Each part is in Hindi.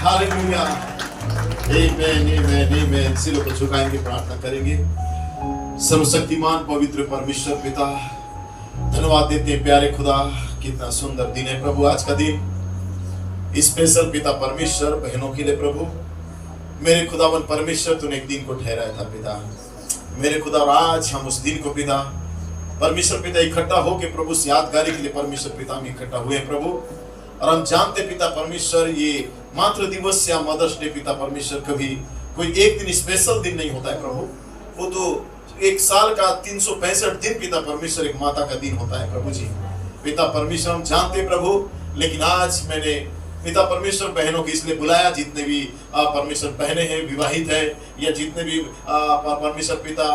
हालेलुया। आमीन आमीन आमीन। सिरों को झुकाएंगे, प्रार्थना करेंगे। सर्वशक्तिमान पवित्र परमेश्वर पिता, धन्यवाद देते हैं प्यारे खुदा, कितना सुंदर दिन है प्रभु। आज का दिन स्पेशल पिता परमेश्वर बहनों के लिए प्रभु, मेरे खुदावन परमेश्वर तूने एक दिन को ठहराया था पिता मेरे खुदा, और आज हम उस दिन को पिता परमेश्वर पिता इकट्ठा हो के प्रभु से यादगारी के लिए परमेश्वर पिता हम इकट्ठा हुए हैं प्रभु। और हम जानते पिता परमेश्वर, ये मातृ दिवस या मदर्स डे पिता परमेश्वर कभी कोई एक दिन स्पेशल दिन नहीं होता है प्रभु। वो तो एक साल का 365 दिन पिता परमेश्वर एक माता का दिन होता है प्रभु जी। पिता परमेश्वर हम जानते प्रभु, लेकिन आज मैंने पिता परमेश्वर बहनों को इसलिए बुलाया, जितने भी परमेश्वर बहनें हैं, विवाहित है, या जितने भी परमेश्वर पिता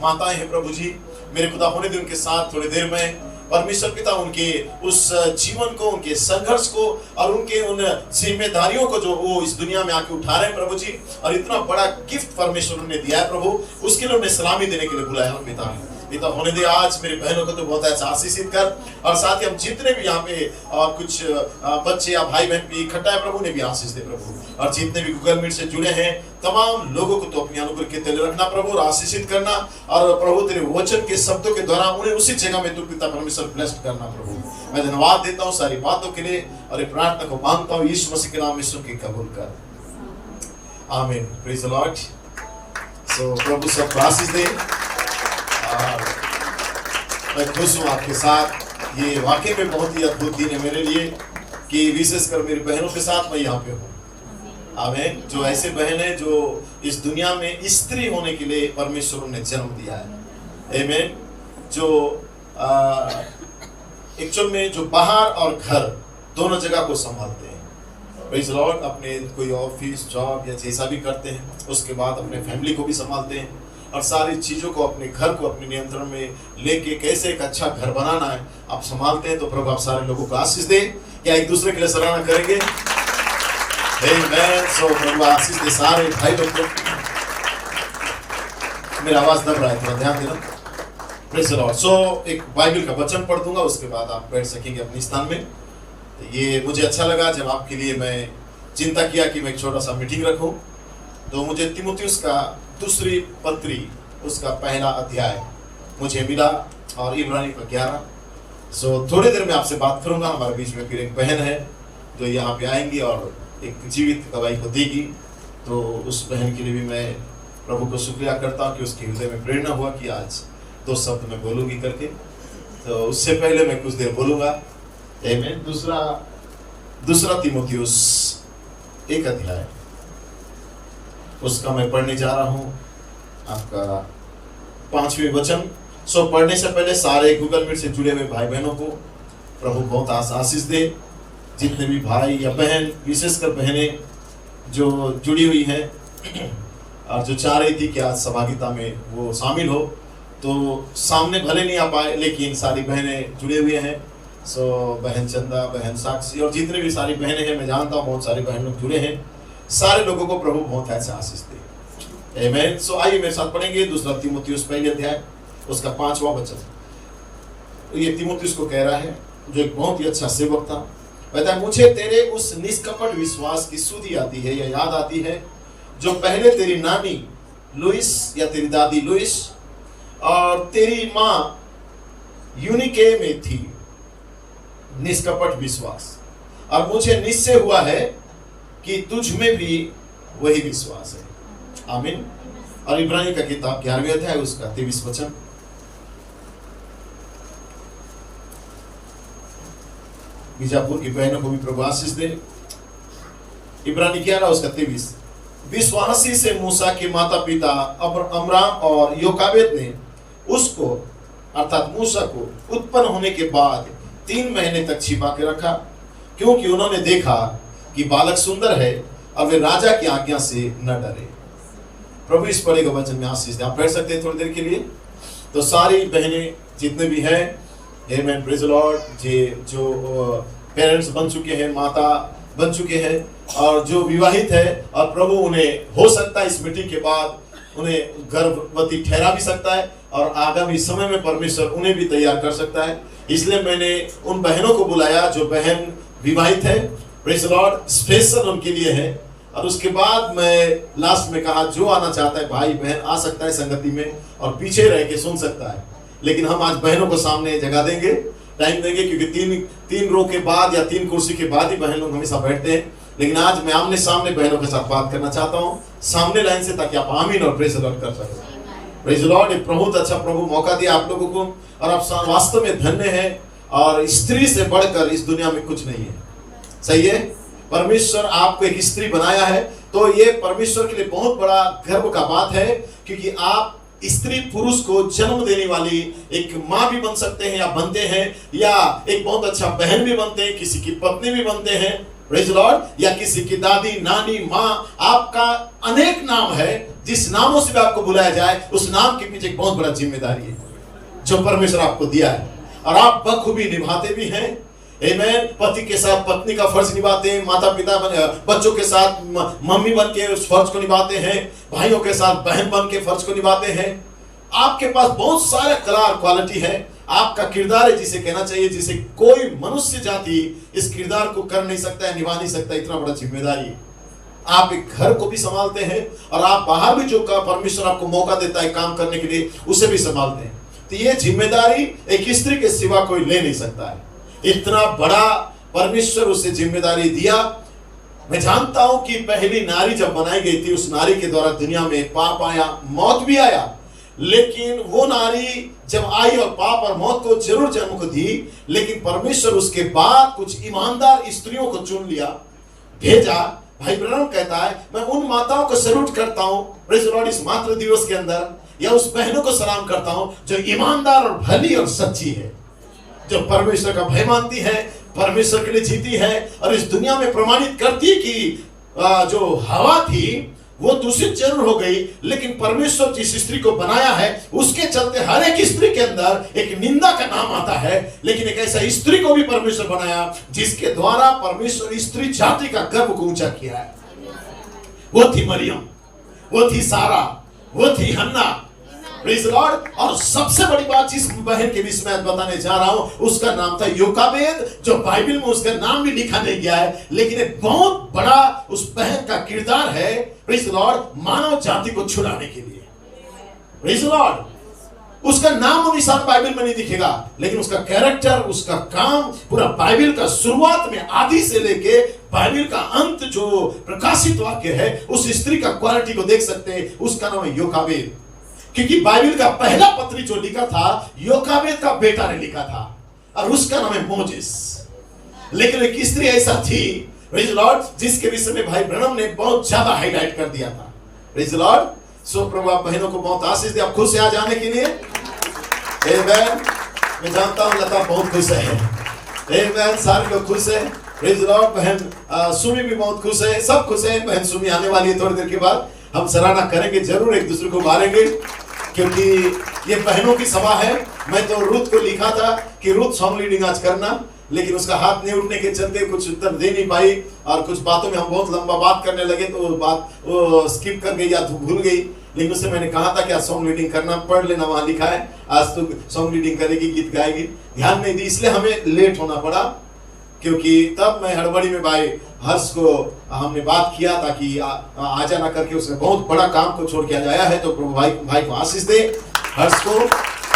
माताएं हैं प्रभु जी, मेरे खुदा होने दे उनके साथ थोड़ी देर में परमेश्वर पिता उनके उस जीवन को, उनके संघर्ष को और उनके उन जिम्मेदारियों को जो वो इस दुनिया में आके उठा रहे हैं प्रभु जी, और इतना बड़ा गिफ्ट परमेश्वर ने दिया है प्रभु, उसके लिए उन्हें सलामी देने के लिए बुलाया पिता। पिता होने दे आज मेरे बहनों को तो बहुत अच्छा आशीषित कर, और साथ ही हम जितने भी यहाँ पे कुछ बच्चे या भाई बहन भी इकट्ठा है प्रभु, ने भी आशीष दे प्रभु। और जितने भी गूगल मीट से जुड़े हैं तमाम लोगों को तो अपनी अनुग्रह के तले रखना प्रभु, और आशीषित करना, और प्रभु तेरे वचन के शब्दों के द्वारा उन्हें उसी जगह में तू पिता परमेश्वर ब्लेस्ड करना प्रभु। मैं धन्यवाद देता हूँ सारी बातों के लिए, और ये प्रार्थना को मांगता हूँ यीशु मसीह के नाम में सुन के कबूल कर, आमीन। Praise the Lord. सो प्रभु सब आशीष दे। मैं खुश हूँ आपके साथ, ये वाकई में बहुत ही अद्भुत दिन है मेरे लिए कि विशेषकर मेरी बहनों के साथ मैं यहाँ पे हूँ, आमीन। जो ऐसे बहन है जो इस दुनिया में स्त्री होने के लिए परमेश्वर ने जन्म दिया है, आमीन। जो एक्चुअल में जो बाहर और घर दोनों जगह को संभालते हैं, प्रेज़ द लॉर्ड। अपने कोई ऑफिस जॉब या जैसा भी करते हैं, उसके बाद अपने फैमिली को भी संभालते हैं, और सारी चीज़ों को, अपने घर को अपने नियंत्रण में लेके कैसे एक अच्छा घर बनाना है आप संभालते हैं। तो प्रभु आप सारे लोगों को आशीष दे। क्या एक दूसरे के लिए सराहना करेंगे? आमीन। सो प्रभु आशीष दे सारे भाई लोग को। मेरा आवाज दब रहा है, थोड़ा ध्यान देना। Praise the Lord. सो एक बाइबल का वचन पढ़ दूंगा, उसके बाद आप बैठ सकेंगे अपने स्थान में। तो ये मुझे अच्छा लगा जब आपके लिए मैं चिंता किया कि मैं एक छोटा सा मीटिंग रखूं, तो मुझे तीमुथियुस का दूसरी पत्री उसका पहला अध्याय मुझे मिला, और इब्रानी का 11। सो थोड़ी देर में आपसे बात करूंगा। हमारे बीच में फिर एक बहन है जो यहाँ पे आएंगी और एक जीवित गवाही को देगी, तो उस बहन के लिए भी मैं प्रभु को शुक्रिया करता हूँ कि उसके हृदय में प्रेरणा हुआ कि आज 2 शब्द मैं बोलूँगी करके। तो उससे पहले मैं कुछ देर बोलूँगा, आमीन। दूसरा तीमुथियुस 1 अध्याय उसका मैं पढ़ने जा रहा हूँ, आपका 5वें वचन। सो पढ़ने से पहले सारे गूगल मीट से जुड़े हुए भाई बहनों को प्रभु बहुत आशीष दे। जितने भी भाई या बहन, विशेषकर बहनें जो जुड़ी हुई हैं और जो चाह रही थी कि आज सहभागिता में वो शामिल हो, तो सामने भले नहीं आ पाए, लेकिन सारी बहनें जुड़े हुए हैं। सो बहन चंदा, बहन साक्षी और जितने भी सारी बहनें हैं, मैं जानता हूँ बहुत सारे बहन लोग जुड़े हैं। सारे लोगों को प्रभु बहुत ऐसा आशीष दे, आमीन। सो आइए मेरे साथ पढ़ेंगे दूसरा तीमुथियुस पहले अध्याय उसका 5वां वचन। ये तीमुथियुस को कह रहा है, जो एक बहुत ही अच्छा सेवक था। कहता है, मुझे तेरे उस निष्कपट विश्वास की सुधि आती है या याद आती है, जो पहले तेरी नानी लुइस या तेरी दादी लुइस और तेरी माँ यूनिके में थी, निष्कपट विश्वास। और मुझे निश्चय हुआ है कि तुझ में भी वही विश्वास है, आमीन। और इब्रानी का किताब 11वें अध्याय उसका 23 वचन। बीजापुर की बहनों को भी प्रभु आशीष दे। इब्रानी 11 उसका 23। विश्वासी से मूसा के माता पिता अमराम और योकाबेद ने उसको अर्थात मूसा को उत्पन्न होने के बाद 3 महीने तक छिपा के रखा, क्योंकि उन्होंने देखा कि बालक सुंदर है और वे राजा की आज्ञा से न डरे। प्रभु इस पढ़े का वचन में आशीष दे। आप बैठ सकते हैं थोड़ी देर के लिए। तो सारी बहनें जितने भी हैं, आमीन, प्रेज़ द लॉर्ड। जो पेरेंट्स बन चुके हैं, माता बन चुके हैं, और जो विवाहित है, और प्रभु उन्हें हो सकता है इस मीटिंग के बाद उन्हें गर्भवती ठहरा भी सकता है, और आगामी समय में परमेश्वर उन्हें भी तैयार कर सकता है। इसलिए मैंने उन बहनों को बुलाया जो बहन विवाहित है, प्रेज़ द लॉर्ड, स्पेशल उनके लिए है। और उसके बाद मैं लास्ट में कहा जो आना चाहता है भाई बहन आ सकता है संगति में और पीछे रह के सुन सकता है, लेकिन हम आज बहनों को सामने जगह देंगे, टाइम देंगे, क्योंकि तीन रो के बाद या 3 कुर्सी के बाद ही बहन लोग हमेशा बैठते हैं। लेकिन आज मैं आमने सामने बहनों के साथ बात करना चाहता हूँ सामने लाइन से, ताकि आप आमीन और प्रेज द लॉर्ड कर सकें। Praise the Lord. एक बहुत अच्छा प्रभु मौका दिया आप लोगों को और आप वास्तव में धन्य हैं, और स्त्री से बढ़कर इस दुनिया में कुछ नहीं है। सही है, परमेश्वर आपको एक स्त्री बनाया है, तो ये परमेश्वर के लिए बहुत बड़ा गर्व का बात है, क्योंकि आप स्त्री पुरुष को जन्म देने वाली एक माँ भी बन सकते हैं या बनते हैं, या एक बहुत अच्छा बहन भी बनते हैं, किसी की पत्नी भी बनते हैं, प्रेज द लॉर्ड, या किसी की दादी, नानी, माँ। आपका अनेक नाम है, जिस नामों से भी आपको बुलाया जाए उस नाम के पीछे एक बहुत बड़ा जिम्मेदारी है जो परमेश्वर आपको दिया है, और आप बखूबी निभाते भी हैं। आमेन। पति के साथ पत्नी का फर्ज निभाते हैं, माता पिता बच्चों के साथ मम्मी बन के उस फर्ज को निभाते हैं, भाइयों के साथ बहन बन के फर्ज को निभाते हैं। आपके पास बहुत सारा कला और क्वालिटी है, आपका किरदार है जिसे कहना चाहिए, जिसे कोई मनुष्य जाति इस किरदार को कर नहीं सकता है, निभा नहीं सकता। इतना बड़ा जिम्मेदारी है। आप एक घर को भी संभालते हैं और आप बाहर भी जो परमेश्वर आपको मौका देता है काम करने के लिए उसे भी संभालते हैं। तो ये जिम्मेदारी एक स्त्री के सिवा कोई ले नहीं सकता है। इतना बड़ा परमेश्वर उसे जिम्मेदारी दिया। मैं जानता हूं कि पहली नारी जब बनाई गई थी, उस नारी के द्वारा दुनिया में पाप आया, मौत भी आया, लेकिन वो नारी जब आई और पाप और मौत को जरूर जन्म को दी, लेकिन परमेश्वर उसके बाद कुछ ईमानदार स्त्रियों को चुन लिया, भेजा। भाई ब्रह्म कहता है मैं उन माताओं को सैल्यूट करता हूं प्रेज़ द लॉर्ड इस मातृ दिवस के अंदर, या उस बहनों को सलाम करता हूं जो ईमानदार और भली और सच्ची है, जो परमेश्वर का भय मानती है, परमेश्वर के लिए जीती है, और इस दुनिया में प्रमाणित करती है कि जो हवा थी वो दूषित जरूर हो गई, लेकिन परमेश्वर जिस स्त्री को बनाया है उसके चलते हर एक स्त्री के अंदर एक निंदा का नाम आता है, लेकिन एक ऐसा स्त्री को भी परमेश्वर बनाया जिसके द्वारा परमेश्वर स्त्री जाति का गर्व को ऊंचा किया है। वो थी मरियम, वो थी सारा, वो थी हन्ना, प्रेज़ द लॉर्ड। और सबसे बड़ी बात जिस बहन के विषय में बताने जा रहा हूं उसका नाम था योकाबेद, जो बाइबल में उसका नाम भी लिखा नहीं गया है, लेकिन एक बहुत बड़ा उस बहन का किरदार है, प्रेज़ द लॉर्ड, मानव जाति को छुड़ाने के लिए। Praise the Lord. उसका नाम और निशान बाइबल में नहीं दिखेगा, लेकिन उसका कैरेक्टर, उसका काम पूरा बाइबल का शुरुआत में आदि से लेके बाइबल का अंत जो प्रकाशित वाक्य है, उस स्त्री का क्वालिटी को देख सकते हैं। उसका नाम है योकाबेद, क्योंकि बाइबल का पहला पत्री जो लिखा था योकाबेद का बेटा ने लिखा था, और उसका नाम है मोजेस। लेकिन एक स्त्री ऐसा थी, प्रेज़ द लॉर्ड, जिसके विषय में भाई ब्रह्म ने बहुत ज्यादा हाईलाइट कर दिया था। Praise the Lord. सो प्रभु आप बहनों को बहुत आशीष दे। आप खुश हैं आज आने के लिए? आमेन। मैं जानता हूं लता बहुत खुश है। आमेन। सारे लोग खुश है। Praise the Lord. बहन सुमी भी बहुत खुश है, सब खुश है। बहन सुमी आने वाली है थोड़ी देर के बाद, हम सराहना करेंगे जरूर, एक दूसरे को मारेंगे, क्योंकि ये बहनों की सभा है। मैं तो रुत को लिखा था कि रुत सॉन्ग लीडिंग आज करना, लेकिन उसका हाथ नहीं उठने के चलते कुछ उत्तर दे नहीं पाई, और कुछ बातों में हम बहुत लंबा बात करने लगे तो बात वो स्किप कर गई या भूल गई। लेकिन उससे मैंने कहा था कि आज सॉन्ग लीडिंग करना, पढ़ लेना, वहां लिखा है आज तो सॉन्ग लीडिंग करेगी, गीत गाएगी। ध्यान नहीं दी, इसलिए हमें लेट होना पड़ा, क्योंकि तब मैं हड़बड़ी में भाई हर्ष को हमने बात किया था कि आ जाना करके, उसने बहुत बड़ा काम को छोड़ के आ जाया है, तो प्रभु भाई को आशीष दे हर्ष को।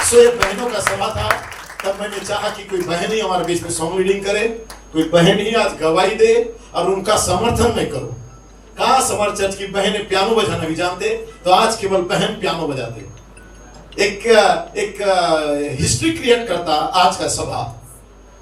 सो ये बहनों का सभा था, तब मैंने चाहा कि कोई बहन ही हमारे बीच में सॉन्ग लीडिंग करे, कोई बहन ही आज गवाही दे, और उनका समर्थन मैं करूं। कहा समर चर्च की बहनें पियानो बजाना भी जानते, तो आज केवल बहन पियानो बजाते। एक हिस्ट्री क्रिएट करता आज का सभा।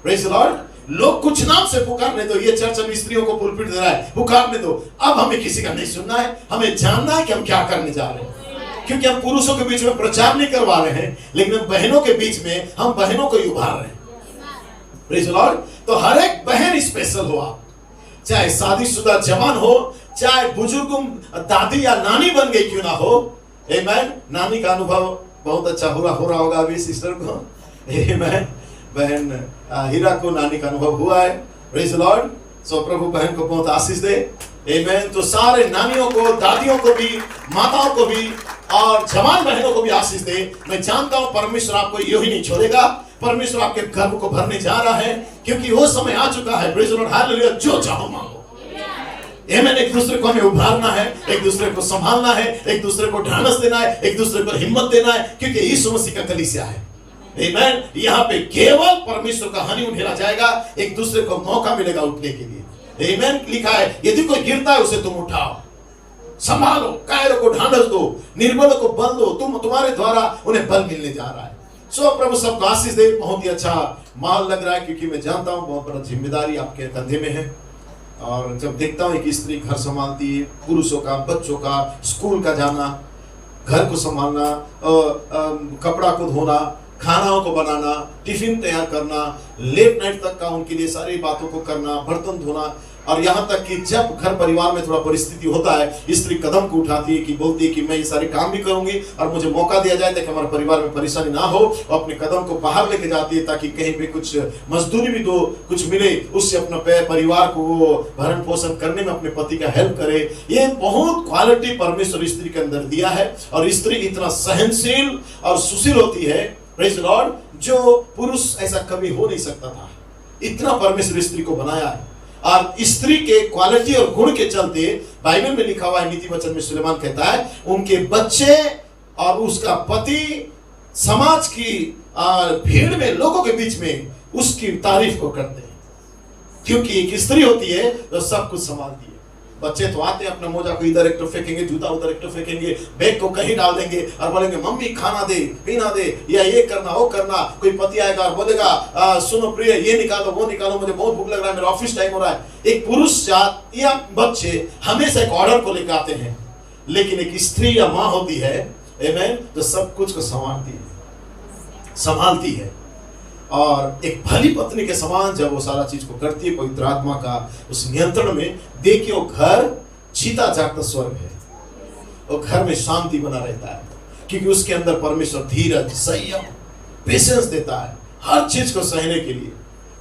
Praise the Lord. लोग कुछ नाम से पुकारने दो, ये चर्च अब स्त्रियों को पुलपिट दे रहा है, पुकारने दो। अब हमें किसी का नहीं सुनना है, हमें जानना है कि हम क्या करने जा रहे हैं, क्योंकि हम पुरुषों के बीच में प्रचार नहीं करवा रहे हैं, लेकिन हम बहनों के बीच में हम बहनों को ही उभार रहे हैं। Praise the Lord. तो हर एक बहन स्पेशल हो, आप चाहे शादीशुदा जवान हो, चाहे बुजुर्ग दादी या नानी बन गई क्यों ना हो। आमेन। नानी का अनुभव बहुत अच्छा हो रहा होगा अभी सिस्टर को। आमेन। बहन हीरा को नानी का अनुभव हुआ है। Praise the Lord. सो प्रभु बहन को बहुत आशीष दे। आमेन। तो सारे नानियों को, दादियों को भी, माताओं को भी, और जवान बहनों को भी आशीष दे। मैं जानता हूं परमेश्वर आपको यूं ही नहीं छोड़ेगा, परमेश्वर आपके गर्भ को भरने जा रहा है, क्योंकि वो समय आ चुका है। Praise the Lord. हालेलुया। जो चाहो मांगो। आमेन। एक दूसरे को हमें उभारना है, एक दूसरे को संभालना है, एक दूसरे को ढांढस देना है, एक दूसरे को हिम्मत देना है, क्योंकि यीशु मसीह का कलीसिया है। आमेन। यहाँ पे केवल परमेश्वर का हनीमून खेला जाएगा, एक दूसरे को मौका मिलेगा उठने के लिए। आमेन। लिखा है यदि कोई गिरता है उसे तुम उठाओ, संभालो, कायरों को ढांढस दो, निर्बलों को बल दो, तुम्हारे द्वारा उन्हें बल मिलने जा रहा है। सो प्रभु सबको आशीष दे। बहुत ही अच्छा माहौल लग रहा है, क्योंकि मैं जानता हूँ बहुत बड़ा जिम्मेदारी आपके कंधे में है। और जब देखता हूँ कि स्त्री घर संभालती है, पुरुषों का, बच्चों का, स्कूल का जाना, घर को संभालना, कपड़ा को धोना, खानाओं को बनाना, टिफिन तैयार करना, लेट नाइट तक का उनके लिए सारी बातों को करना, बर्तन धोना, और यहाँ तक कि जब घर परिवार में थोड़ा परिस्थिति होता है, स्त्री कदम को उठाती है कि बोलती है कि मैं ये सारे काम भी करूंगी और मुझे मौका दिया जाए ताकि हमारे परिवार में परेशानी ना हो, और अपने कदम को बाहर लेके जाती है ताकि कहीं पे कुछ मजदूरी भी दो, कुछ मिले, उससे अपना परिवार को वो भरण पोषण करने में अपने पति का हेल्प करे। ये बहुत क्वालिटी परमेश्वर स्त्री के अंदर दिया है, और स्त्री इतना सहनशील और सुशील होती है, प्रेज लॉर्ड, जो पुरुष ऐसा कभी हो नहीं सकता था। इतना परमेश्वर स्त्री को बनाया है, और स्त्री के क्वालिटी और गुण के चलते बाइबल में लिखा हुआ है, नीति वचन में सुलेमान कहता है उनके बच्चे और उसका पति समाज की भीड़ में, लोगों के बीच में उसकी तारीफ को करते हैं, क्योंकि एक स्त्री होती है जो सब कुछ संभालती है। बच्चे तो आते हैं, अपना मोजा को इधर एक तो फेंकेंगे, जूता उधर एक तो फेंकेंगे, बैग को कहीं डाल देंगे और बोलेंगे मम्मी खाना दे, पीना दे, या ये करना वो करना। कोई पति आएगा और बोलेगा सुनो प्रिय ये निकालो वो निकालो, मुझे बहुत भूख लग रहा है, मेरा ऑफिस टाइम हो रहा है। एक पुरुष या बच्चे हमेशा एक ऑर्डर को लेकर आते हैं, लेकिन एक स्त्री या माँ होती है, आमेन, जो सब कुछ को संभालती है, और एक भली पत्नी के समान जब वो सारा चीज को करती है, पवित्र आत्मा का उस नियंत्रण में, देखिए वो घर जीता जागता स्वर्ग है, वो घर में शांति बना रहता है, क्योंकि उसके अंदर परमेश्वर धीरज, संयम, पेशेंस देता है हर चीज को सहने के लिए।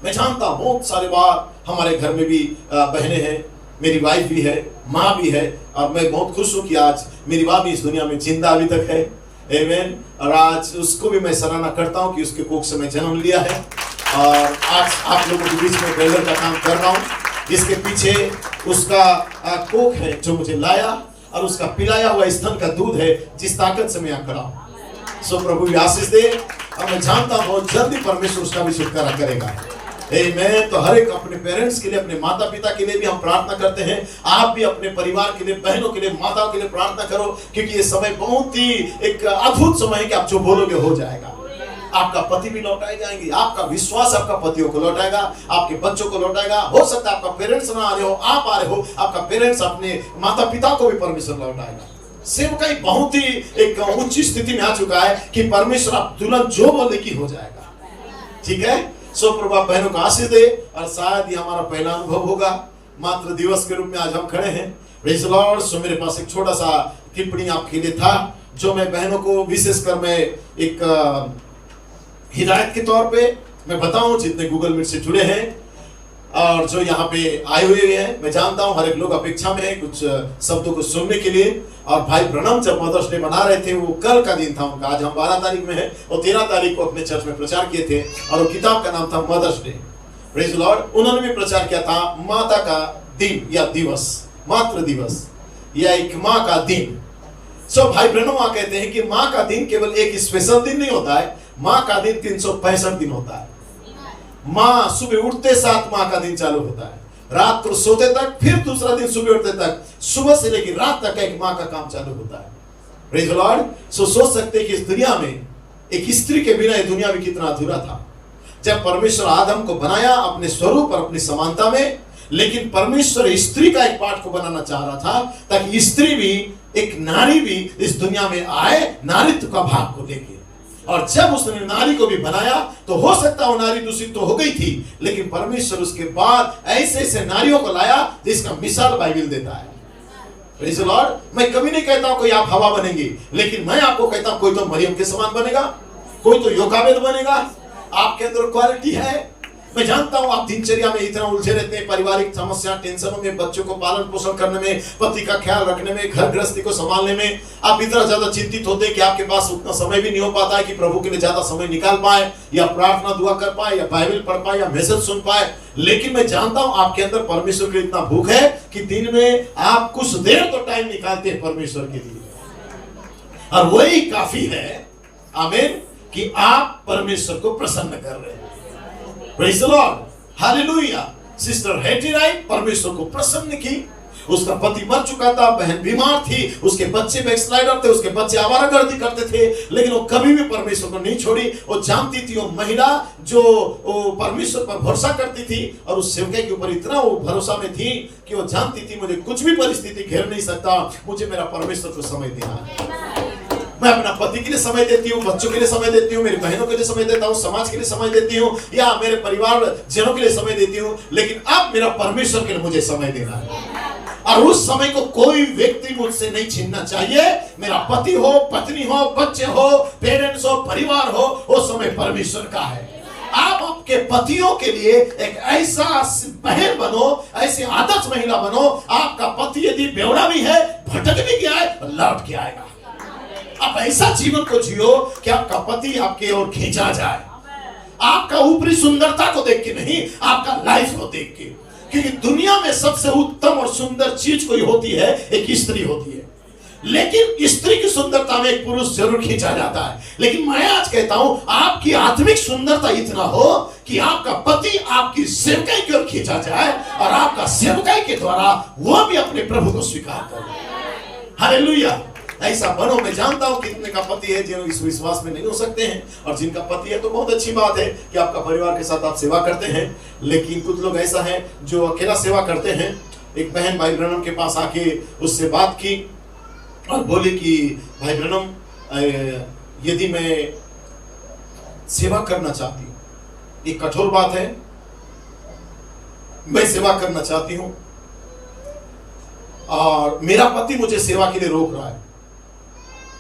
मैं जानता हूं बहुत सारे बार हमारे घर में भी बहनें हैं, मेरी वाइफ भी है, माँ भी है, और मैं बहुत खुश हूँ कि आज मेरी माँ भी इस दुनिया में जिंदा अभी तक है। आमेन। और आज उसको भी मैं सराहना करता हूँ कि उसके कोख से मैं जन्म लिया है, और आज आप लोगों के बीच में ब्रेलर का काम कर रहा हूँ, जिसके पीछे उसका कोख है जो मुझे लाया, और उसका पिलाया हुआ स्तन का दूध है जिस ताकत से मैं यहाँ खड़ा हूँ। सो प्रभु भी आशीष दे, और मैं जानता हूँ बहुत जल्दी परमेश्वर उसका भी छुटकारा करेगा। मैं तो हर एक अपने पेरेंट्स के लिए, अपने माता पिता के लिए भी हम प्रार्थना करते हैं। आप भी अपने परिवार के लिए, बहनों के लिए, माताओं के लिए प्रार्थना करो, क्योंकि ये समय बहुत ही एक अद्भुत समय है कि आप जो बोलोगे हो जाएगा। आपका पति भी लौटाए जाएंगे, आपका विश्वास आपका पतियों को लौटाएगा, आपके बच्चों को लौटाएगा। हो सकता है आपका पेरेंट्स ना आ रहे हो, आप आ रहे हो, आपका पेरेंट्स अपने माता पिता को भी परमेश्वर लौटाएगा। सेवकाई बहुत ही एक उच्च स्थिति में आ चुका है कि परमेश्वर आप तुरंत जो बोले कि हो जाएगा। ठीक है। सो प्रभु बहनों को आशीष दे, और शायद ये हमारा पहला अनुभव होगा, मात्र दिवस के रूप में आज हम खड़े हैं। Praise the Lord. सो मेरे पास एक छोटा सा टिप्पणी आपके लिए था, जो मैं बहनों को विशेषकर मैं एक हिदायत के तौर पे मैं बताऊं, जितने गूगल मीट से जुड़े हैं और जो यहाँ पे आए हुए हैं। मैं जानता हूँ हर एक लोग अपेक्षा में है कुछ शब्दों को सुनने के लिए। और भाई प्रणम जब मदर्स डे मना रहे थे, वो कल का दिन था उनका, आज हम 12 तारीख में है, और 13 तारीख को अपने चर्च में प्रचार किए थे, और वो किताब का नाम था Mother's Day. Praise the Lord. उन्होंने भी प्रचार किया था माता का दिन या दिवस, मातृ दिवस या एक माँ का दिन। सो भाई प्रणम कहते हैं कि माँ का दिन केवल एक स्पेशल दिन नहीं होता है, माँ का दिन 365 दिन होता है। माँ सुबह उठते साथ माँ का दिन चालू होता है, रात को सोते तक, फिर दूसरा दिन सुबह उठते तक, सुबह से लेकर रात तक एक माँ का काम चालू होता है। Praise the Lord. सो सोच सकते हैं कि इस दुनिया में एक स्त्री के बिना ये दुनिया भी कितना अधूरा था। जब परमेश्वर आदम को बनाया अपने स्वरूप और अपनी समानता में, लेकिन परमेश्वर स्त्री का एक पार्ट को बनाना चाह रहा था, ताकि स्त्री भी, एक नारी भी इस दुनिया में आए नारीत्व का भाग को लेके। और जब उसने नारी को भी बनाया, तो हो सकता वो नारी दूषित तो हो गई थी, लेकिन परमेश्वर उसके बाद ऐसे ऐसे नारियों को लाया जिसका मिसाल बाइबल देता है। Praise the Lord. मैं कभी नहीं कहता हूं कोई आप हवा बनेंगे, लेकिन मैं आपको कहता हूं कोई तो मरियम के समान बनेगा, कोई तो योकाबेद बनेगा। आपके अंदर क्वालिटी है, मैं जानता हूं आप दिनचर्या में इतना उलझे रहते हैं, पारिवारिक समस्या, टेंशनों में, बच्चों को पालन पोषण करने में, पति का ख्याल रखने में, घर गृहस्थी को संभालने में आप इतना ज्यादा चिंतित होते हैं कि आपके पास उतना समय भी नहीं हो पाता है कि प्रभु के लिए ज्यादा समय निकाल पाए, या प्रार्थना दुआ कर पाए, या बाइबल पढ़ पाए, या मैसेज सुन पाए। लेकिन मैं जानता हूं आपके अंदर परमेश्वर के लिए इतना भूख है कि दिन में आप कुछ देर तो टाइम निकालते हैं परमेश्वर के लिए, और वही काफी है, आमीन, कि आप परमेश्वर को प्रसन्न कर रहे हैं। Praise the Lord, hallelujah. Sister Hattie right परमेश्वर को प्रसन्न की। उसका पति मर चुका था, बहन बीमार थी, उसके बच्चे बैकस्लाइडर थे, उसके बच्चे आवारागर्दी करते थे, लेकिन वो कभी भी परमेश्वर को नहीं छोड़ी। वो जानती थी, वो महिला जो परमेश्वर पर भरोसा करती थी और उस सेवक के ऊपर इतना वो भरोसा में थी कि वो जानती थी मुझे कुछ भी परिस्थिति घेर नहीं सकता, मुझे मेरा परमेश्वर को समय देना है। मैं अपना पति के लिए समय देती हूँ, बच्चों के लिए समय देती हूँ, मेरी बहनों के लिए समय देता हूँ, समाज के लिए समय देती हूँ, या मेरे परिवार जनों के लिए समय देती हूँ, लेकिन अब मेरा परमेश्वर के लिए मुझे समय देना है। और उस समय को कोई व्यक्ति मुझसे नहीं छीनना चाहिए। मेरा पति हो, पत्नी हो, बच्चे हो, पेरेंट्स हो, परिवार हो, वो समय परमेश्वर का है। आप आपके पतियों के लिए एक ऐसा बहन बनो, ऐसी आदर्श महिला बनो। आपका पति यदि बेवड़ा भी है, भटक भी गया है, लौट के आएगा। आप ऐसा जीवन को जियो कि आपका पति आपके ओर खींचा जाए, आपका ऊपरी सुंदरता को देख के नहीं, आपका लाइफ को देख के। क्योंकि दुनिया में सबसे उत्तम और सुंदर चीज कोई होती है, एक स्त्री होती है। लेकिन स्त्री की सुंदरता में एक पुरुष जरूर खींचा जाता है। लेकिन मैं आज कहता हूं, आपकी आत्मिक सुंदरता इतना हो कि आपका पति आपकी सेवकाई की ओर खींचा जाए, और आपका सेवकाई के द्वारा वो भी अपने प्रभु को स्वीकार करे। हालेलुया। ऐसा बनो। मैं जानता हूं कितने का पति है जिन्होंने इस विश्वास में नहीं हो सकते हैं, और जिनका पति है तो बहुत अच्छी बात है कि आपका परिवार के साथ आप सेवा करते हैं। लेकिन कुछ लोग ऐसा है जो अकेला सेवा करते हैं। एक बहन भाई ब्रनम के पास आके उससे बात की और बोली कि भाई ब्रनम, यदि मैं सेवा करना चाहती हूँ, एक कठोर बात है, मैं सेवा करना चाहती हूँ और मेरा पति मुझे सेवा के लिए रोक रहा है।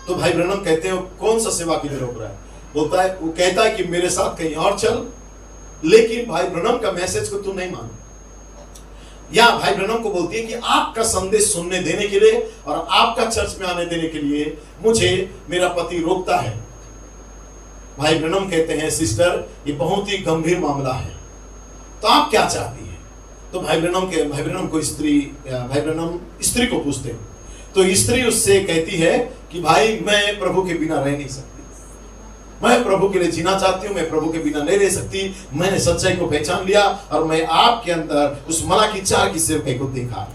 तो भाई ब्रनम कहते हैं, कौन सा सेवा के लिए रोक रहा है? बोलता है, वो कहता है कि मेरे साथ कहीं और चल, लेकिन भाई ब्रनम का मैसेज को तू नहीं मान। या भाई ब्रनम को बोलती है कि आपका संदेश सुनने देने के लिए और आपका चर्च में आने देने के लिए मुझे मेरा पति रोकता है। भाई ब्रनम कहते हैं, सिस्टर ये बहुत ही गंभीर मामला है, तो आप क्या चाहती है? तो भाई ब्रनम को स्त्री को पूछते हैं। तो स्त्री उससे कहती है कि भाई मैं प्रभु के बिना रह नहीं सकती, मैं प्रभु के लिए जीना चाहती हूँ, मैं प्रभु के बिना नहीं रह सकती। मैंने सच्चाई को पहचान लिया और मैं आपके अंदर उस मलाकी 4 की सेवकाई को देखा।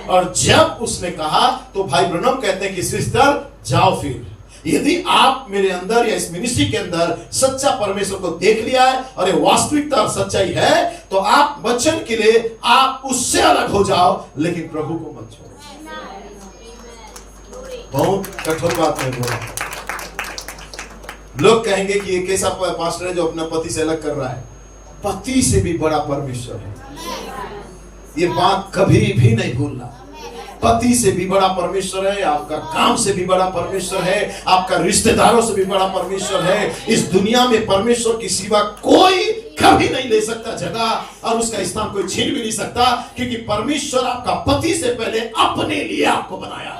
और जब उसने कहा तो भाई ब्रनम कहते हैं कि सिस्टर जाओ, फिर यदि आप मेरे अंदर या इस मिनिस्ट्री के अंदर सच्चा परमेश्वर को देख लिया है और ये वास्तविकता और सच्चाई है, तो आप वचन के लिए आप उससे अलग हो जाओ, लेकिन प्रभु को मत छोड़ो। बहुत कठोर बात है बोला। लोग कहेंगे कि ये कैसा पास्टर है जो अपना पति से अलग कर रहा है? पति से भी बड़ा परमेश्वर है। ये बात कभी भी नहीं भूलना। पति से भी बड़ा परमेश्वर है, आपका काम से भी बड़ा परमेश्वर है, आपका रिश्तेदारों से भी बड़ा परमेश्वर है। इस दुनिया में परमेश्वर की सिवा कोई कभी नहीं ले सकता जगह, और उसका स्थान कोई छीन भी नहीं सकता, क्योंकि परमेश्वर आपका पति से पहले अपने लिए आपको बनाया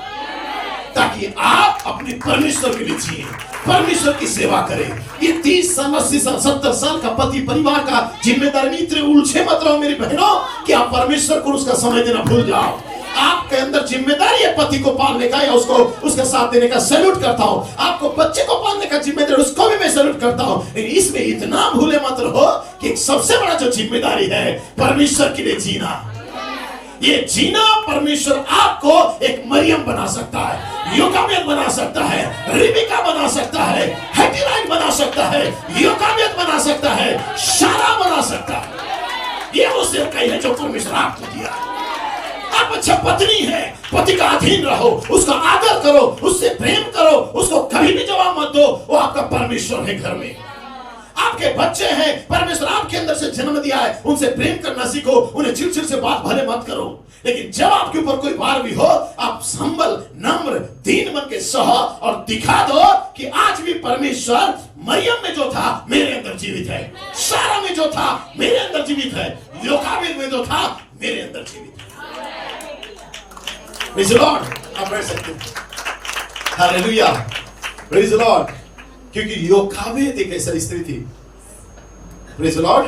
ताकि आप अपने परमेश्वर के लिए जिए, परमेश्वर की सेवा करें। ये 30 साल 80 साल 70 साल का पति परिवार का जिम्मेदारी, इतने उलझे मत रहो मेरी बहनों कि आप परमेश्वर को उसका समय देना भूल जाओ। आपके अंदर जिम्मेदारी है पति को पालने का या उसको उसका साथ देने का। सैल्यूट करता हूं। आपको बच्चे को पालने का जिम्मेदारी, उसको भी मैं सैल्यूट करता हूं। लेकिन इसमें इतना भूले मत रहो कि सबसे बड़ा जो जिम्मेदारी है परमेश्वर के लिए जीना। ये जीना परमेश्वर आपको एक मरियम बना सकता है, योकामेद बना सकता है, रिबिका बना सकता है, हेटीराइट बना सकता है, योकामेद बना सकता है, शारा बना सकता है। ये वो सेवकाई है जो परमेश्वर आपको दिया। आप अच्छा पत्नी है, पति का अधीन रहो, उसका आदर करो, उससे प्रेम करो, उसको कभी भी जवाब मत दो। वो आपका परमेश्वर है घर में। आपके बच्चे हैं, परमेश्वर आपके अंदर से जन्म दिया है, उनसे प्रेम करना सीखो, उन्हें चिड़चिड़ से बात भले मत करो। लेकिन जब आपके ऊपर कोई भार भी हो, आप संभल, नम्र, दीन बन के सहो और दिखा दो कि आज भी परमेश्वर मरियम में जो था मेरे अंदर जीवित है, सारा में जो था मेरे अंदर जीवित है, योकाबेद में जो था मेरे अंदर जीवित है। Praise the Lord. आप बैठ सकते हैं। Hallelujah, praise the Lord. क्योंकि योकाबेद एक ऐसी स्त्री थी, प्रेज़ द लॉर्ड।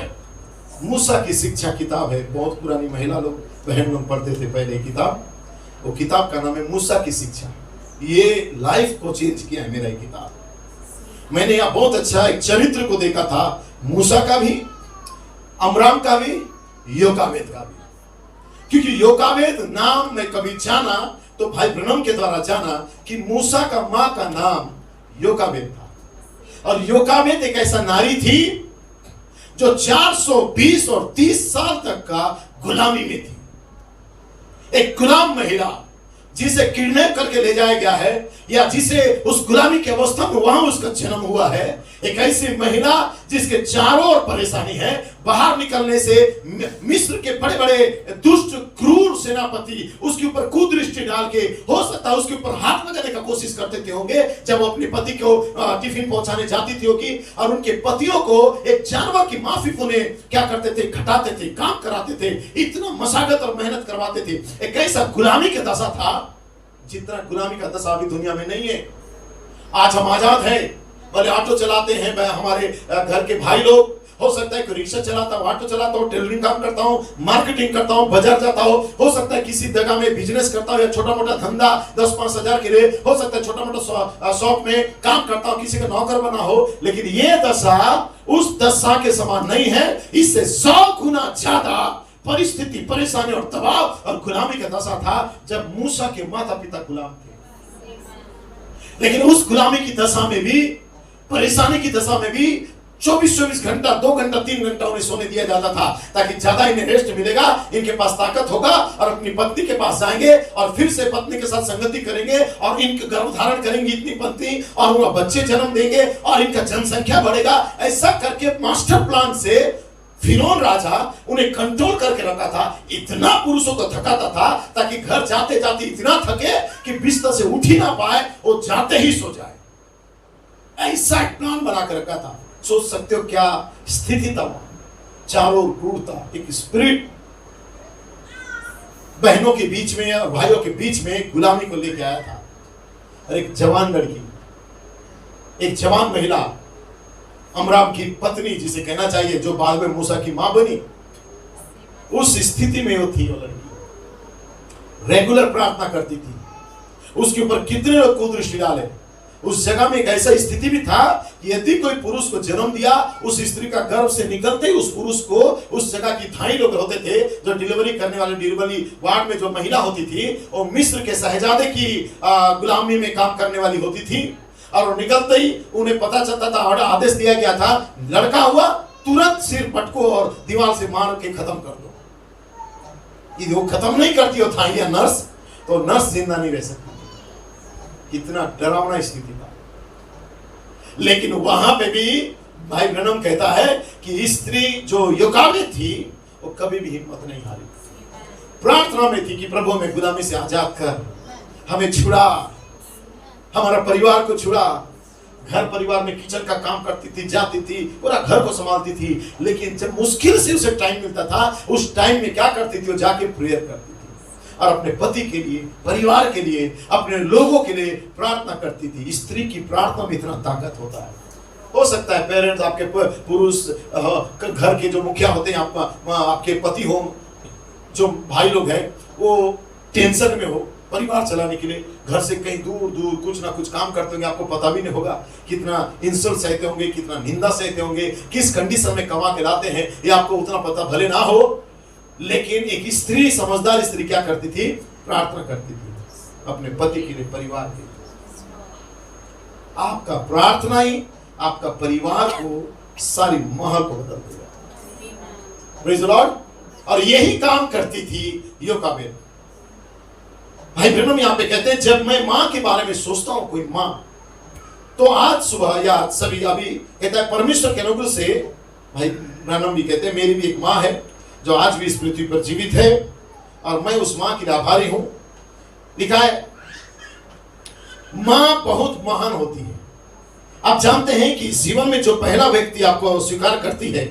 मूसा की शिक्षा किताब है, बहुत पुरानी महिला लोग, बहन लोग पढ़ते थे पहले किताब। वो किताब का नाम है मूसा की शिक्षा। ये लाइफ को चेंज किया है मेरा ये किताब। मैंने यहाँ बहुत अच्छा एक चरित्र को देखा था, मूसा का भी, अमराम का भी, योकाबेद का भी। क्योंकि योकाबेद नाम मैं कभी जाना तो भाई ब्रनम के द्वारा जाना कि मूसा का मां का नाम योकाबेद था। और योकाबेद एक ऐसा नारी थी जो 420 और 30 साल तक का गुलामी में थी। एक गुलाम महिला जिसे किडनैप करके ले जाया गया है, या जिसे उस गुलामी की अवस्था में वहां उसका जन्म हुआ है। एक ऐसी महिला जिसके चारों ओर परेशानी है, बाहर निकलने से मिस्र के बड़े बड़े दुष्ट क्रूर सेनापति उसके ऊपर कुदृष्टि डाल के, हो सकता है उसके ऊपर हाथ लगाने का कोशिश करते थे होंगे जब वो अपने पति को टिफिन पहुंचाने जाती थी होगी, और उनके पतियों को एक जानवर की माफिक उन्हें क्या करते थे, घटाते थे, काम कराते थे, इतना मशागत और मेहनत करवाते थे। एक ऐसा गुलामी का दशा था जितना गुलामी का दशा अभी दुनिया में नहीं है। आज हम आजाद हैं, भले ऑटो चलाते हैं, मैं हमारे घर के भाई लोग, हो सकता है कोई रिक्शा चलाता हूँ, ऑटो चलाता हूँ, टेलरिंग काम करता हूँ, मार्केटिंग करता हूँ, बाजार जाता हूँ, हो सकता है किसी जगह में बिजनेस करता हूँ या छोटा मोटा धंधा 10-5 हजार के लिए, हो सकता है छोटा मोटा शॉप में काम करता हूँ, किसी का नौकर बना हो। लेकिन ये दशा उस दशा के समान नहीं है, इससे 100 गुना ज्यादा परिस्थिति, परेशानी और दबाव और गुलामी का दशा था जब मूसा के माता पिता गुलाम थे। लेकिन उस गुलामी की दशा में भी, परेशानी की दशा में भी 24-24 घंटा, 2 घंटा, 3 घंटा उन्हें सोने दिया जाता था, ताकि ज्यादा इन्हें रेस्ट मिलेगा, इनके पास ताकत होगा और अपनी पत्नी के पास जाएंगे और फिर से पत्नी के साथ संगति करेंगे और इनके गर्भ धारण करेंगी इतनी पत्नी, और वह बच्चे जन्म देंगे और इनका जनसंख्या बढ़ेगा। ऐसा करके मास्टर प्लान से फिरौन राजा उन्हें कंट्रोल करके रखा था। इतना पुरुषों को थकाता था ताकि घर जाते जाते इतना थके कि बिस्तर से उठ ही ना पाए, वो जाते ही सो जाए। ऐसा एक प्लान बना कर रखा था। सोच सकते हो क्या स्थिति था वहां, चारों क्रूरता, एक स्पिरिट बहनों के बीच में और भाइयों के बीच में गुलामी को लेके आया था। और एक जवान लड़की, एक जवान महिला, अमराम की पत्नी जिसे कहना चाहिए, जो बाद में मूसा की मां बनी, उस स्थिति में वो थी। वो लड़की रेगुलर प्रार्थना करती थी। उसके ऊपर कितने लोग कुदृष्टि डाले। उस जगह में एक ऐसा स्थिति भी था कि यदि कोई पुरुष को जन्म दिया, उस स्त्री का गर्भ से निकलते ही उस पुरुष को, उस जगह की धाई लोग होते थे जो डिलीवरी करने वाले, डिलीवरी वार्ड में जो महिला होती थी, वो मिस्र के शहजादे की गुलामी में काम करने वाली होती थी। और निकलते ही उन्हें पता चलता था, और आदेश दिया गया था, लड़का हुआ तुरंत सिर पटको और दीवार से मार के खत्म कर दो। यदि वो खत्म नहीं करती हो था या नर्स, तो नर्स जिंदा नहीं रह सकती। कितना डरावना स्थिति था। लेकिन वहां पे भी भाई ब्रनम कहता है कि स्त्री जो योकाबेद थी वो कभी भी हिम्मत नहीं हारी, प्रार्थना में थी कि प्रभु हमें गुलामी से आजाद कर, हमें छुड़ा, हमारा परिवार को छुड़ा। घर परिवार में किचन का काम करती थी, जाती थी, पूरा घर को संभालती थी। लेकिन जब मुश्किल से उसे टाइम मिलता था, उस टाइम में क्या करती थी, वो जाके प्रेयर करती थी और अपने पति के लिए, परिवार के लिए, अपने लोगों के लिए प्रार्थना करती थी। स्त्री की प्रार्थना में इतना ताकत होता है। हो सकता है पेरेंट्स, आपके पुरुष, घर के जो मुखिया होते हैं, आपके पति हो, जो भाई लोग हैं, वो टेंशन में हो, परिवार चलाने के लिए घर से कहीं दूर दूर कुछ ना कुछ काम करते होंगे, आपको पता भी नहीं होगा कितना इंसल्ट सहते होंगे, कितना निंदा सहते होंगे, किस कंडीशन में कमा के लाते हैं, ये आपको उतना पता भले ना हो। लेकिन एक स्त्री, समझदार स्त्री क्या करती थी, प्रार्थना करती थी अपने पति के लिए, परिवार के लिए। आपका प्रार्थना ही आपका परिवार को, सारी महल को बदल देगा। Praise the Lord. और यही काम करती थी योकाबेद। भाई ब्रनम यहाँ पे कहते हैं, जब मैं माँ के बारे में सोचता हूँ, कोई माँ तो आज सुबह या सभी अभी कहता है परमेश्वर के अनुग्रह से, भाई ब्रैनम भी कहते हैं मेरी भी एक माँ है जो आज भी इस पृथ्वी पर जीवित है और मैं उस माँ की आभारी हूं। लिखा है माँ बहुत महान होती है। आप जानते हैं कि जीवन में जो पहला व्यक्ति आपको स्वीकार करती है,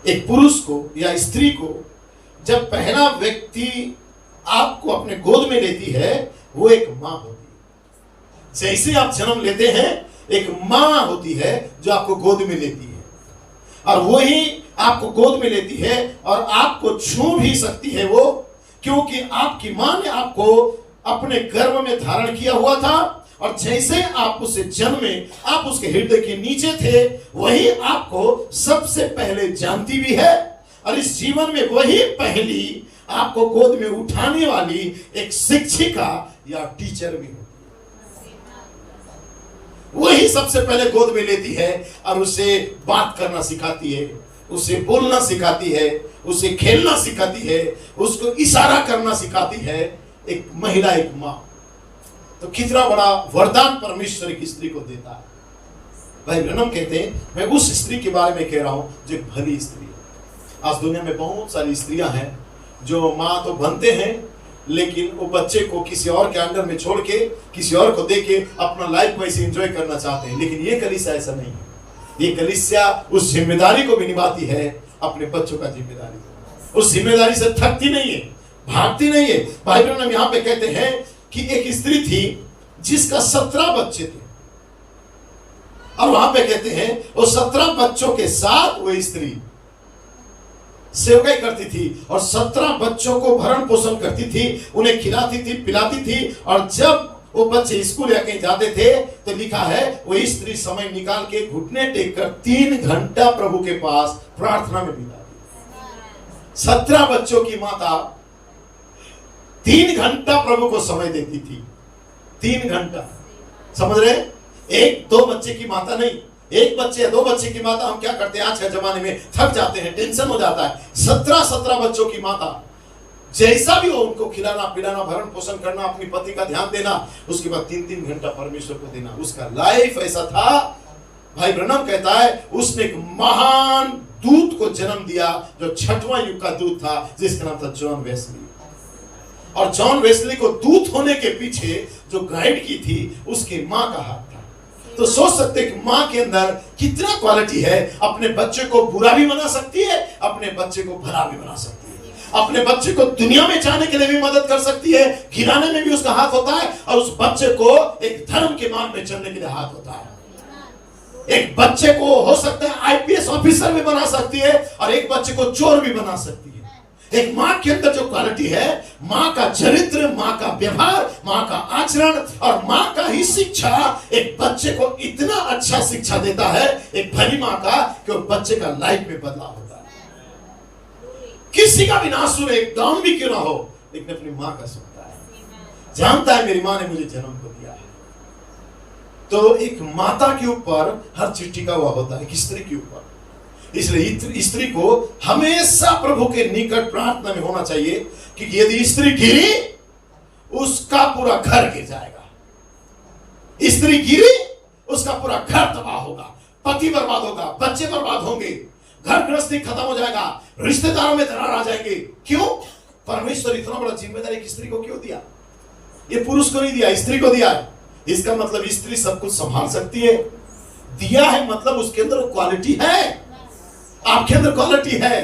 एक पुरुष को या स्त्री को, जब पहला व्यक्ति आपको अपने गोद में लेती है वो एक माँ होती है। जैसे आप जन्म लेते हैं एक माँ होती है जो आपको गोद में लेती है और वही आपको गोद में लेती है और आपको छू भी सकती है वो, क्योंकि आपकी माँ ने आपको अपने गर्भ में धारण किया हुआ था और जैसे आप उसे जन्मे आप उसके हृदय के नीचे थे, वही आपको सबसे पहले जानती भी है और इस जीवन में वही पहली आपको गोद में उठाने वाली एक शिक्षिका या टीचर भी होती है। वही सबसे पहले गोद में लेती है और उसे बात करना सिखाती है, उसे बोलना सिखाती है, उसे खेलना सिखाती है, उसको इशारा करना सिखाती है। एक महिला, एक माँ, तो कितना बड़ा वरदान परमेश्वर एक स्त्री को देता है। भाई ब्रैनम कहते हैं मैं उस स्त्री के बारे में कह रहा हूं जो एक भली स्त्री है। आज दुनिया में बहुत सारी स्त्रियां हैं जो माँ तो बनते हैं लेकिन वो बच्चे को किसी और के अंडर में छोड़ के किसी और को दे के अपना लाइफ वैसे एंजॉय करना चाहते हैं, लेकिन ये कलीसिया ऐसा नहीं है। ये कलीसिया उस जिम्मेदारी को भी निभाती है, अपने बच्चों का जिम्मेदारी, उस जिम्मेदारी से थकती नहीं है, भागती नहीं है। भाई ब्रैनम यहाँ पे कहते हैं कि एक स्त्री थी जिसका 17 बच्चे थे और वहां पे कहते हैं वो 17 बच्चों के साथ वो स्त्री सेवकाई करती थी और 17 बच्चों को भरण पोषण करती थी, उन्हें खिलाती थी, पिलाती थी। और जब वो बच्चे स्कूल या कहीं जाते थे तो लिखा है वो स्त्री समय निकाल के घुटने टेक कर 3 घंटा प्रभु के पास प्रार्थना में बिताती। 17 बच्चों की माता 3 घंटा प्रभु को समय देती थी। 3 घंटा, समझ रहे? 1-2 बच्चे की माता नहीं, 1 बच्चे या 2 बच्चे की माता हम क्या करते हैं आज के जमाने में, थक जाते हैं, टेंशन हो जाता है। 17 बच्चों की माता, जैसा भी हो उनको खिलाना पिलाना, भरण पोषण करना, अपनी पति का ध्यान देना, उसके बाद 3-3 घंटा परमेश्वर को देना। उसका लाइफ ऐसा था। भाई ब्रैनम कहता है उसने एक महान दूत को जन्म दिया जो 6वां युग का दूत था, जिसका नाम था जॉन वेस्ली। और जॉन वेस्ली को दूत होने के पीछे जो गाइड की थी उसकी माँ का हाथ था। तो सोच सकते हैं कि माँ के अंदर कितना क्वालिटी है, अपने बच्चे को बुरा भी बना सकती है, अपने बच्चे को भला भी बना सकती है, अपने बच्चे को दुनिया में जाने के लिए भी मदद कर सकती है, गिराने में भी उसका हाथ होता है और उस बच्चे को एक धर्म के मार्ग में चलने के लिए हाथ होता है। एक बच्चे को हो सकता है आईपीएस ऑफिसर भी बना सकती है और एक बच्चे को चोर भी बना सकती है। एक माँ के अंदर जो क्वालिटी है, माँ का चरित्र, माँ का व्यवहार, माँ का आचरण और माँ का ही शिक्षा एक बच्चे को इतना अच्छा शिक्षा देता है, एक भली माँ का, कि वो बच्चे का लाइफ में बदलाव होता है। किसी का भी नासुर एक डाउन भी क्यों ना हो, लेकिन अपनी माँ का सुनता है, जानता है मेरी माँ ने मुझे जन्म को दिया है। तो एक माता के ऊपर हर चीज टिका हुआ होता है, एक स्त्री के ऊपर। इसलिए स्त्री को हमेशा प्रभु के निकट प्रार्थना में होना चाहिए कि यदि स्त्री गिरी उसका पूरा घर गिर जाएगा। स्त्री गिरी उसका पूरा घर तबाह होगा, पति बर्बाद होगा, बच्चे बर्बाद होंगे, घर गृहस्थी खत्म हो जाएगा, रिश्तेदारों में दरार आ जाएंगे। क्यों? परमेश्वर इतना बड़ा जिम्मेदारी एक स्त्री को क्यों दिया? ये पुरुष को नहीं दिया, स्त्री को दिया है। इसका मतलब स्त्री सब कुछ संभाल सकती है। दिया है मतलब उसके अंदर क्वालिटी है, आपके अंदर क्वालिटी है,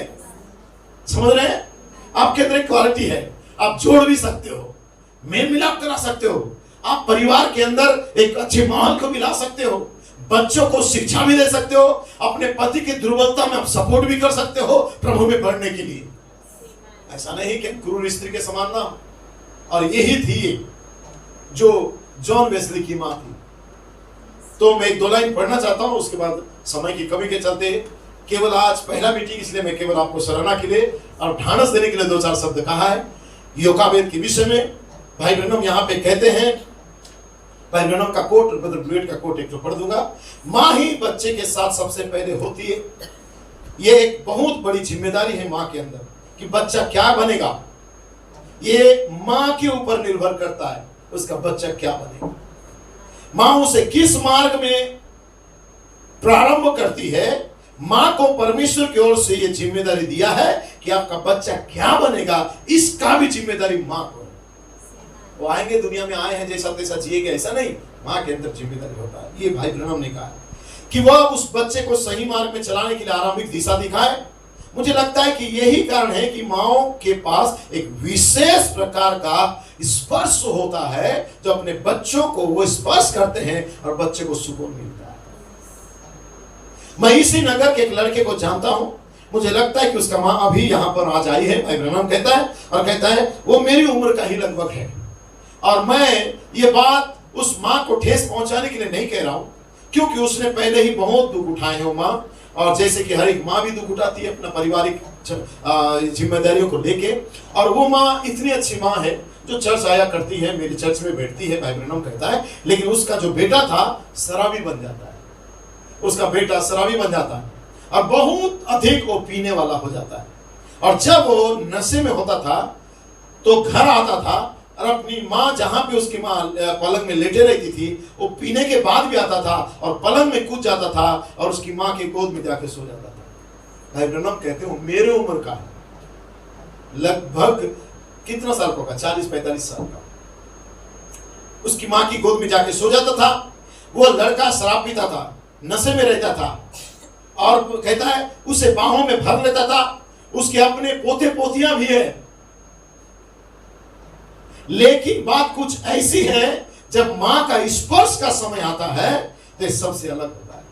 समझ रहे हैं? आपके अंदर एक क्वालिटी है, आप जोड़ भी सकते हो, मेल मिलाप करा सकते हो, आप परिवार के अंदर एक अच्छे माहौल को मिला सकते हो, बच्चों को शिक्षा भी दे सकते हो, अपने पति की दुर्बलता में आप सपोर्ट भी कर सकते हो प्रभु में बढ़ने के लिए। ऐसा नहीं कि क्रूर स्त्री के समान ना। और यही थी जो जॉन वेस्ली की मां थी। तो मैं 1-2 लाइन पढ़ना चाहता हूं, उसके बाद समय की कमी के चलते केवल आज पहला मीटिंग, इसलिए मैं केवल आपको सराहना के लिए और ढांढस देने के लिए 2-4 शब्द कहा है योकाबेद के विषय में। भाई ब्रैनम यहाँ पे कहते हैं, भाई ब्रैनम का कोट, ब्रदर ब्लूएट का कोट एक तो पढ़ दूंगा। माँ ही बच्चे के साथ सबसे पहले होती है। ये एक बहुत बड़ी जिम्मेदारी है माँ के अंदर कि बच्चा क्या बनेगा, ये माँ के ऊपर निर्भर करता है, उसका बच्चा क्या बनेगा। मां उसे किस मार्ग में प्रारंभ करती है। मां को परमेश्वर की ओर से यह जिम्मेदारी दिया है कि आपका बच्चा क्या बनेगा, इसका भी जिम्मेदारी मां को है। वो आएंगे, दुनिया में आए हैं, जैसा तैसा जिएगा, ऐसा नहीं। मां के अंदर जिम्मेदारी होता है। ये भाई ब्रह्म ने कहा कि वह उस बच्चे को सही मार्ग में चलाने के लिए आरंभिक दिशा दिखाए। मुझे लगता है कि यही कारण है कि माओ के पास एक विशेष प्रकार का स्पर्श होता है, जो अपने बच्चों को वो स्पर्श करते हैं और बच्चे को सुकून मिलता है। मैं इसी नगर के एक लड़के को जानता हूं, मुझे लगता है कि उसका मां अभी यहां पर आज आई है। भाई ब्रह्म कहता है और कहता है वो मेरी उम्र का ही लगभग है। और मैं ये बात उस मां को ठेस पहुंचाने के लिए नहीं कह रहा हूं, क्योंकि उसने पहले ही बहुत दुख उठाए हो मां, और जैसे कि हर एक मां भी दुख उठाती है अपना पारिवारिक जिम्मेदारियों को लेके। और वो मां इतनी अच्छी मां है जो चर्च आया करती है, मेरे चर्च में बैठती है। भाई ब्रह्म कहता है लेकिन उसका जो बेटा था शराबी बन जाता है, उसका बेटा शराबी बन जाता है और बहुत अधिक वो पीने वाला हो जाता है। और जब वो नशे में होता था तो घर आता था और अपनी माँ, जहां पे उसकी माँ पलंग में लेटे रहती थी, वो पीने के बाद भी आता था और पलंग में कूद जाता था और उसकी माँ के गोद में जाके सो जाता था। भाई ब्रह्म कहते हो मेरे उम्र का है, लगभग कितना साल का, 40-45 साल का, उसकी माँ की गोद में जाके सो जाता था। वो लड़का शराब पीता था, नशे में रहता था, और कहता है उसे बाहों में भर लेता था। उसके अपने पोते पोतियां भी है। लेकिन बात कुछ ऐसी है, जब मां का स्पर्श का समय आता है तो ये सबसे अलग होता है।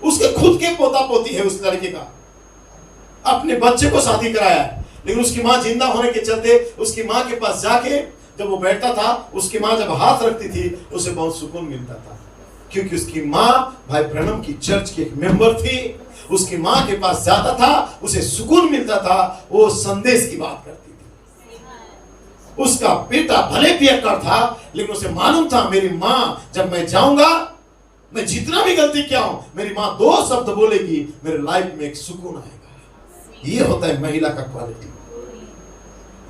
उसके खुद के पोता पोती है उस लड़के का, अपने बच्चे को शादी कराया है, लेकिन उसकी मां जिंदा होने के चलते उसकी मां के पास जाके जब वो बैठता था, उसकी मां जब हाथ रखती थी उसे बहुत सुकून मिलता था, क्योंकि उसकी मां भाई ब्रह्म की चर्च की एक मेंबर थी। उसकी मां के पास जाता था, उसे सुकून मिलता था, वो संदेश की बात करती थी। उसका बेटा भले पियक्कड़ था, लेकिन उसे मालूम था मेरी मां, जब मैं जाऊंगा, मैं जितना भी गलती किया हूं, मेरी मां 2 शब्द बोलेगी, मेरे लाइफ में एक सुकून आएगा। ये होता है महिला का क्वालिटी,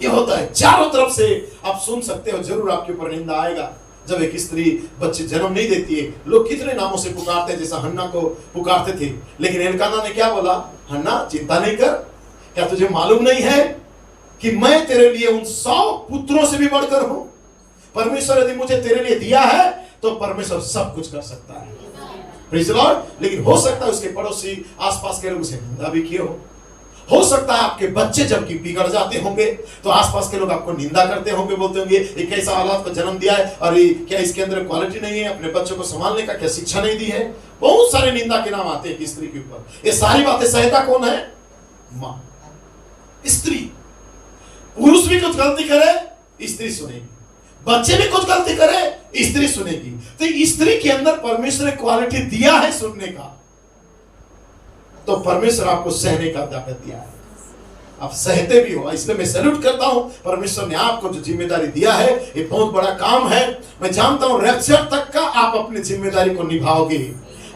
ये होता है। चारों तरफ से आप सुन सकते हो, जरूर आपके ऊपर निंदा आएगा। जब एक स्त्री बच्चे जन्म नहीं देती है, लोग कितने नामों से पुकारते हैं, जैसा हन्ना को पुकारते थे, लेकिन एलकाना ने क्या बोला? हन्ना चिंता नहीं कर, क्या तुझे मालूम नहीं है कि मैं तेरे लिए उन 100 पुत्रों से भी बढ़कर हूं? परमेश्वर यदि मुझे तेरे लिए दिया है तो परमेश्वर सब कुछ कर सकता है। Praise the Lord. लेकिन हो सकता है उसके पड़ोसी, आसपास के लोग उसे निंदा भी किए हो सकता है आपके बच्चे जबकि बिगड़ जाते होंगे तो आसपास के लोग आपको निंदा करते होंगे, बोलते होंगे ये कैसा औलाद को जन्म दिया है, और ये क्या इसके अंदर क्वालिटी नहीं है, अपने बच्चों को संभालने का क्या शिक्षा नहीं दी है। बहुत सारे निंदा के नाम आते हैं स्त्री के ऊपर। ये सारी बातें सहता कौन है? मां, स्त्री। पुरुष भी कुछ गलती करे स्त्री सुनेगी, बच्चे भी कुछ गलती करे स्त्री सुनेगी। तो स्त्री के अंदर परमेश्वर ने क्वालिटी दिया है सुनने का, तो परमेश्वर आपको सहने का ताकत दिया है, आप सहते भी हो। इसलिए मैं सैल्यूट करता हूं, परमेश्वर ने आपको जो जिम्मेदारी दिया है ये बहुत बड़ा काम है। मैं जानता हूं रैप्चर तक का आप अपनी जिम्मेदारी को निभाओगे।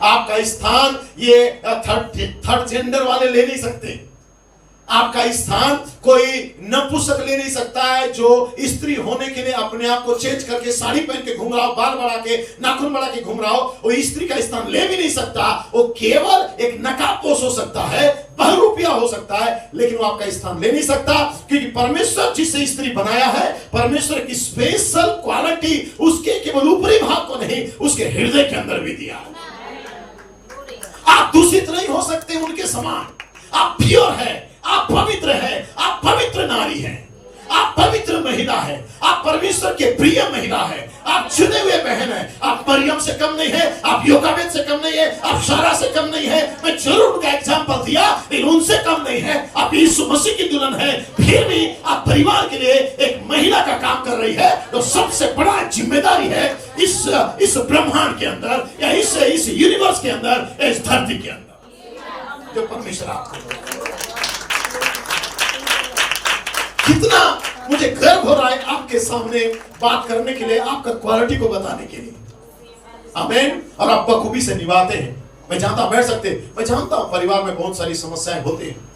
आपका स्थान ये थर्ड जेंडर वाले ले नहीं सकते। आपका स्थान कोई नपुंसक ले नहीं सकता है, जो स्त्री होने के लिए अपने आप को चेंज करके साड़ी पहन के घूम रहा हो, बाल बढ़ा के, नाखून बढ़ा के घूम रहा हो, वो स्त्री का स्थान ले भी नहीं सकता। वो केवल एक नकाबपोश हो सकता है, बहुरूपिया हो सकता है, लेकिन वो आपका स्थान ले नहीं सकता, क्योंकि परमेश्वर जिसे स्त्री बनाया है, परमेश्वर की स्पेशल क्वालिटी उसके केवल ऊपरी भाग को नहीं, उसके हृदय के अंदर भी दिया। आप दूषित नहीं हो सकते उनके समान। आप प्योर है, आप पवित्र है, आप पवित्र नारी है, आप पवित्र महिला है, आप परमेश्वर के प्रिय महिला है, आप चुने हुए बहन है। आप मरियम से कम नहीं है, आप योकाबेद से कम नहीं है, आप सारा से कम नहीं है। मैं जरूर उनका एग्जाम्पल दिया, लेकिन उनसे कम नहीं है। आप यीशु मसीह की दुल्हन है, फिर भी आप परिवार के लिए एक महिला का काम कर रही है, तो सबसे बड़ा जिम्मेदारी है इस ब्रह्मांड के अंदर, या इस यूनिवर्स के अंदर, इस धरती के अंदर, जो परमेश्वर आपको। कितना मुझे गर्व हो रहा है आपके सामने बात करने के लिए, आपका क्वालिटी को बताने के लिए। आमीन। और आप बखूबी से निभाते हैं। मैं जानता हूं, बैठ सकते, मैं जानता हूं परिवार में बहुत सारी समस्याएं होती हैं,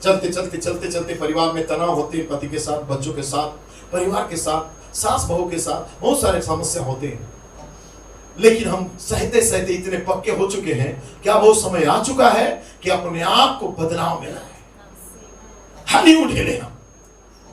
चलते परिवार में तनाव होते हैं, पति के साथ, बच्चों के साथ, परिवार के साथ, सास बहू के साथ बहुत सारे समस्या होते हैं। लेकिन हम सहते सहते इतने पक्के हो चुके हैं, क्या वो समय आ चुका है कि अपने आप को बदलाव में लाए, हनी उठेले, हम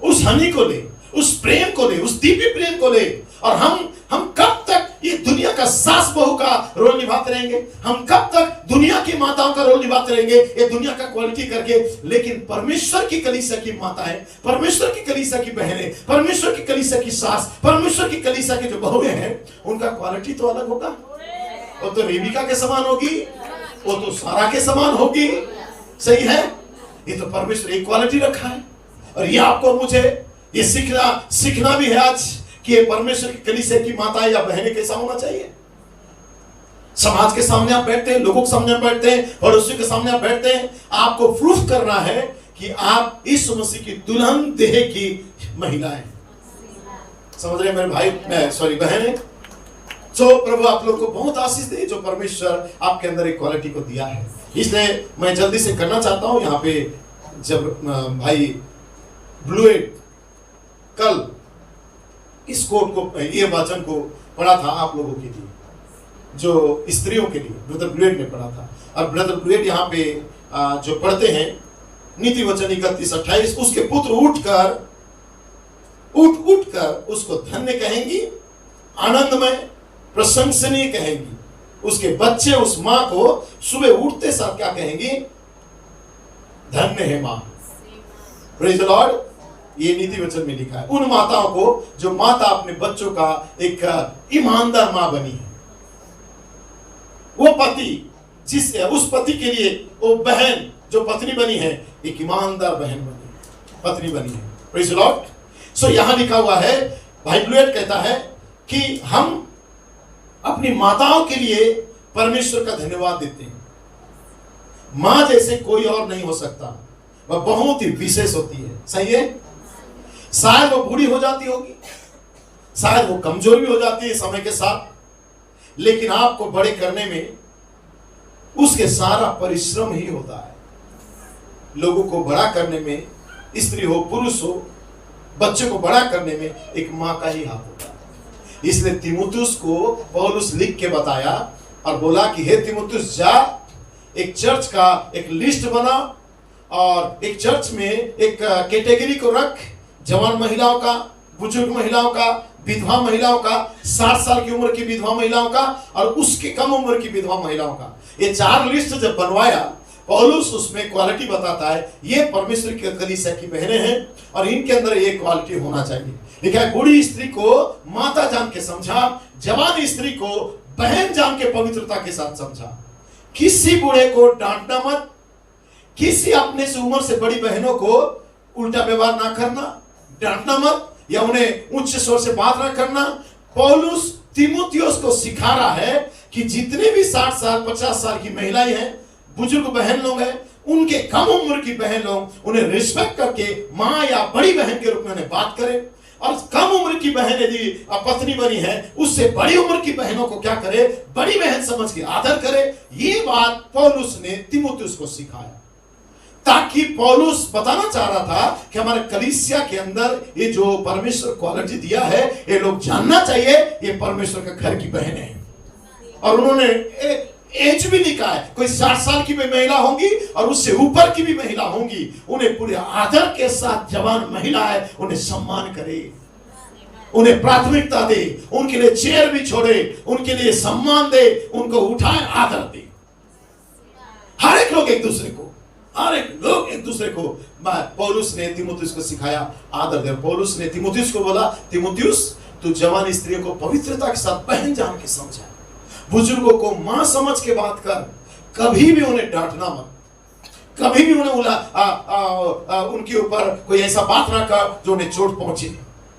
उस हनी को ले, उस प्रेम को ले, उस दिव्य प्रेम को ले। और हम कब तक ये दुनिया का सास बहू का रोल निभाते रहेंगे? हम कब तक दुनिया की माताओं का रोल निभाते रहेंगे, ये दुनिया का क्वालिटी करके? लेकिन परमेश्वर की कलीसिया की माताएं, परमेश्वर की कलीसिया की बहनें, परमेश्वर की कलीसिया की सास, परमेश्वर की कलीसिया की जो बहुएं हैं, उनका क्वालिटी तो अलग होगा। वो तो रेबिका के समान होगी, वो तो सारा के समान होगी। सही है? ये तो परमेश्वर एक क्वालिटी रखा है। और ये आपको मुझे ये सीखना भी है आज कि ये परमेश्वर की कलीसिया की माताएं या बहनें कैसा होना चाहिए। समाज के सामने आप बैठते हैं, लोगों के सामने आप बैठते हैं, पड़ोसियों के सामने आप बैठते हैं, आपको प्रूफ करना है कि आप यीशु मसीह की दुल्हन देह की महिला है। समझ रहे मेरे भाई, बहनें? तो प्रभु आप लोग को बहुत आशीष दे जो परमेश्वर आपके अंदर एक क्वालिटी को दिया है। इसलिए मैं जल्दी से करना चाहता हूं। यहाँ पे जब भाई ब्लूएट कल इस कोट को, ये वचन को पढ़ा था आप लोगों के लिए, जो स्त्रियों के लिए ब्रदर ब्लूएट ने पढ़ा था। और ब्रदर ब्लूएट यहाँ पे जो पढ़ते हैं नीति वचन 31-28, उसके पुत्र उठकर उसको धन्य कहेंगी, आनंदमय, प्रशंसनीय कहेंगी। उसके बच्चे उस माँ को सुबह उठते साथ क्या कहेंगी? धन्य है माँ। Praise the Lord. ये नीति वचन में लिखा है उन माताओं को जो माता अपने बच्चों का एक ईमानदार माँ बनी है। वो पति उस पति के लिए वो बहन जो पत्नी बनी है, एक ईमानदार बहन बनी, पत्नी बनी है। Praise the Lord. सो यहां लिखा हुआ है, भाई ब्लूएट कहता है कि हम अपनी माताओं के लिए परमेश्वर का धन्यवाद देते हैं। मां जैसे कोई और नहीं हो सकता, वह बहुत ही विशेष होती है। सही है? शायद वो बूढ़ी हो जाती होगी, शायद वो कमजोर भी हो जाती है समय के साथ, लेकिन आपको बड़े करने में उसके सारा परिश्रम ही होता है। लोगों को बड़ा करने में, स्त्री हो पुरुष हो, बच्चे को बड़ा करने में एक मां का ही हाथ होता है। इसलिए तीमुथियुस को पौलुस लिख के बताया और बोला कि हे तीमुथियुस, जा एक चर्च का एक लिस्ट बना और एक चर्च में एक कैटेगरी को रख, जवान महिलाओं का, बुजुर्ग महिलाओं का, विधवा महिलाओं का, 60 साल की उम्र की विधवा महिलाओं का और उसके कम उम्र की विधवा महिलाओं का। ये 4 लिस्ट जब बनवाया, पौलुस उसमें क्वालिटी बताता है, ये परमेश्वर की कलीसिया की बहनें हैं और इनके अंदर ये क्वालिटी होना चाहिए। लिखा है, बूढ़ी स्त्री को माता जान के समझा, जवान स्त्री को बहन जान के पवित्रता के साथ समझा। किसी बूढ़े को डांटना मत, किसी अपने से उम्र से बड़ी बहनों को उल्टा व्यवहार ना करना, डांटना मत या उन्हें उच्च स्वर से बात ना करना। पौलुस तीमुथियुस को सिखा रहा है कि जितने भी 60 साल 50 साल की महिलाएं हैं, बुजुर्ग बहन लोग हैं, उनके कम उम्र की बहन लोग उन्हें रिस्पेक्ट करके माँ या बड़ी बहन के रूप में उन्हें बात करें। और कम उम्र की बहन यदि पत्नी बनी है, उससे बड़ी उम्र की बहनों को क्या करे? बड़ी बहन समझ के आदर करे। ये बात पौलुस ने तीमुथियुस को सिखाया, ताकि पौलुस बताना चाह रहा था कि हमारे कलीसिया के अंदर ये जो परमेश्वर क्वालिटी दिया है, ये लोग जानना चाहिए, ये परमेश्वर के घर की बहनें हैं। और उन्होंने एज भी लिखा है, कोई 60 साल की भी महिला होंगी और उससे ऊपर की भी महिला होंगी, उन्हें पूरे आदर के साथ जवान महिला है, उन्हें सम्मान करे, उन्हें प्राथमिकता दे, उनके लिए चेयर भी छोड़े, उनके लिए सम्मान दे, उनको उठाए, आदर दे। हर एक लोग एक दूसरे को पौलुस ने तीमुथियुस को सिखाया आदर दे। पौलुस ने तीमुथियुस को बोला, तीमुथियुस तू जवान स्त्रियों को पवित्रता के साथ बहन जान के समझा, बुजुर्गों को मां समझ के बात कर, कभी भी उन्हें डांटना मत, कभी भी उन्हें उनके ऊपर कोई ऐसा बात ना कर जो उन्हें चोट पहुंचे।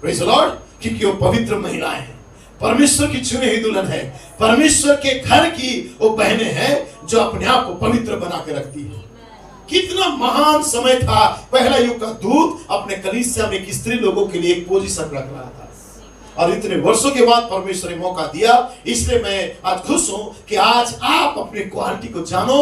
Praise the Lord. क्योंकि वो पवित्र महिलाएं हैं, परमेश्वर की चुनी हुई दुल्हन है, परमेश्वर के घर की वो बहनें हैं जो अपने आप को पवित्र बना के रखती है। कितना महान समय था, पहला युग का दूत अपने कलीसिया में एक स्त्री लोगों के लिए एक पोजीशन रख रहा था और इतने वर्षों के बाद परमेश्वर ने मौका दिया। इसलिए मैं आज खुश हूं कि आज आप अपनी क्वालिटी को जानो,